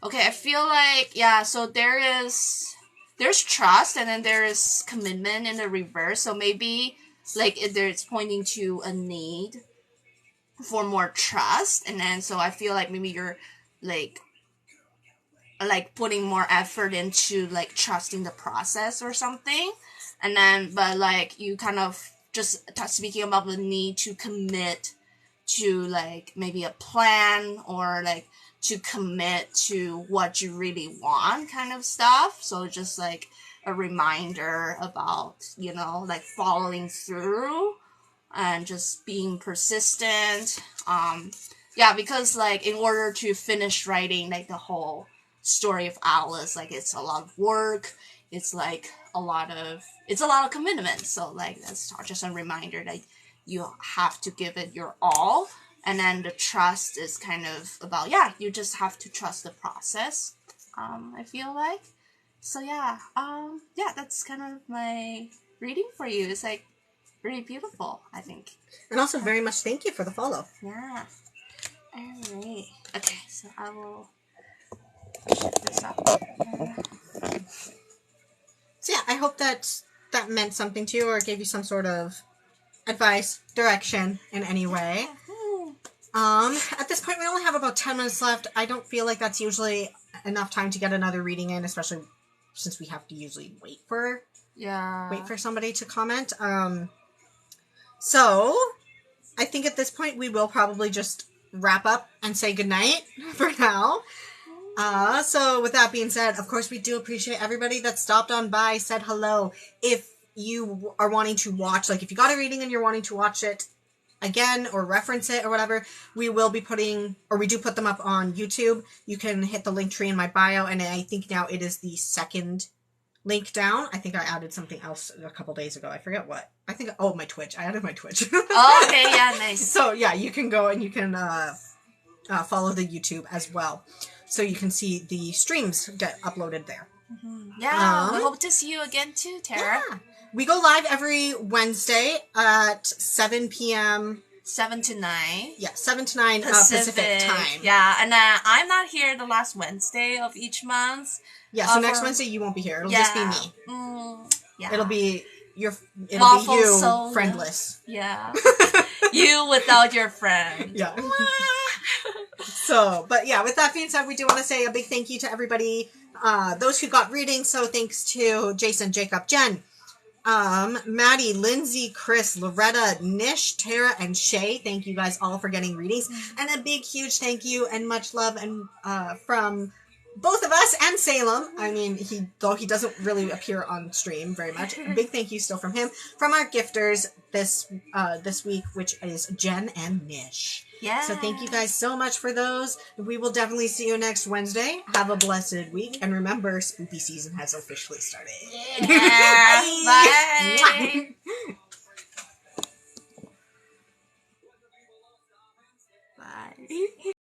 Okay, I feel like, yeah, so there's trust, and then there is commitment in the reverse. So maybe, like, it's pointing to a need for more trust. And then, so I feel like maybe you're, like putting more effort into, like, trusting the process or something. And then, but, like, you kind of just speaking about the need to commit to, like, maybe a plan or, like, to commit to what you really want kind of stuff. So just like a reminder about, you know, like following through and just being persistent. Yeah, because like in order to finish writing like the whole story of Alice, like it's a lot of work. It's like a lot of commitment. So like that's just a reminder that you have to give it your all. And then the trust is kind of about, yeah, you just have to trust the process, I feel like. So, yeah, yeah, that's kind of my reading for you. It's, like, really beautiful, I think. And also very much thank you for the follow. Yeah. All right. Okay, so I will shut this up. So, yeah, I hope that meant something to you or gave you some sort of advice, direction in any way. At this point, we only have about 10 minutes left. I don't feel like that's usually enough time to get another reading in, especially since we have to usually wait for somebody to comment. So, I think at this point, we will probably just wrap up and say goodnight for now. So, with that being said, of course, we do appreciate everybody that stopped on by, said hello. If you are wanting to watch, like, if you got a reading and you're wanting to watch it again or reference it or whatever, we will be we do put them up on YouTube. You can hit the link tree in my bio, and I think now it is the second link down. I think I added something else a couple days ago. I forget what. I think, my Twitch. I added my Twitch. Oh, okay, yeah, nice. So, yeah, you can go and you can follow the YouTube as well. So you can see the streams get uploaded there. Yeah, we hope to see you again too, Tara. Yeah. We go live every Wednesday at 7 p.m. 7 to 9. Yeah, 7 to 9 Pacific time. Yeah, and I'm not here the last Wednesday of each month. Yeah, so next Wednesday you won't be here. It'll just be me. Yeah. It'll be you, soul. friendless. Yeah. You without your friend. Yeah. So, but yeah, with that being said, we do want to say a big thank you to everybody, those who got readings. So thanks to Jason, Jacob, Jen, Maddie, Lindsay, Chris, Loretta, Nish, Tara, and Shay. Thank you guys all for getting readings. And a big, huge thank you and much love and from both of us and Salem. I mean, though he doesn't really appear on stream very much. A big thank you still from him. From our gifters this week, which is Jen and Nish. Yeah. So thank you guys so much for those. We will definitely see you next Wednesday. Have a blessed week. And remember, spooky season has officially started. Yeah. Bye. Bye. Bye.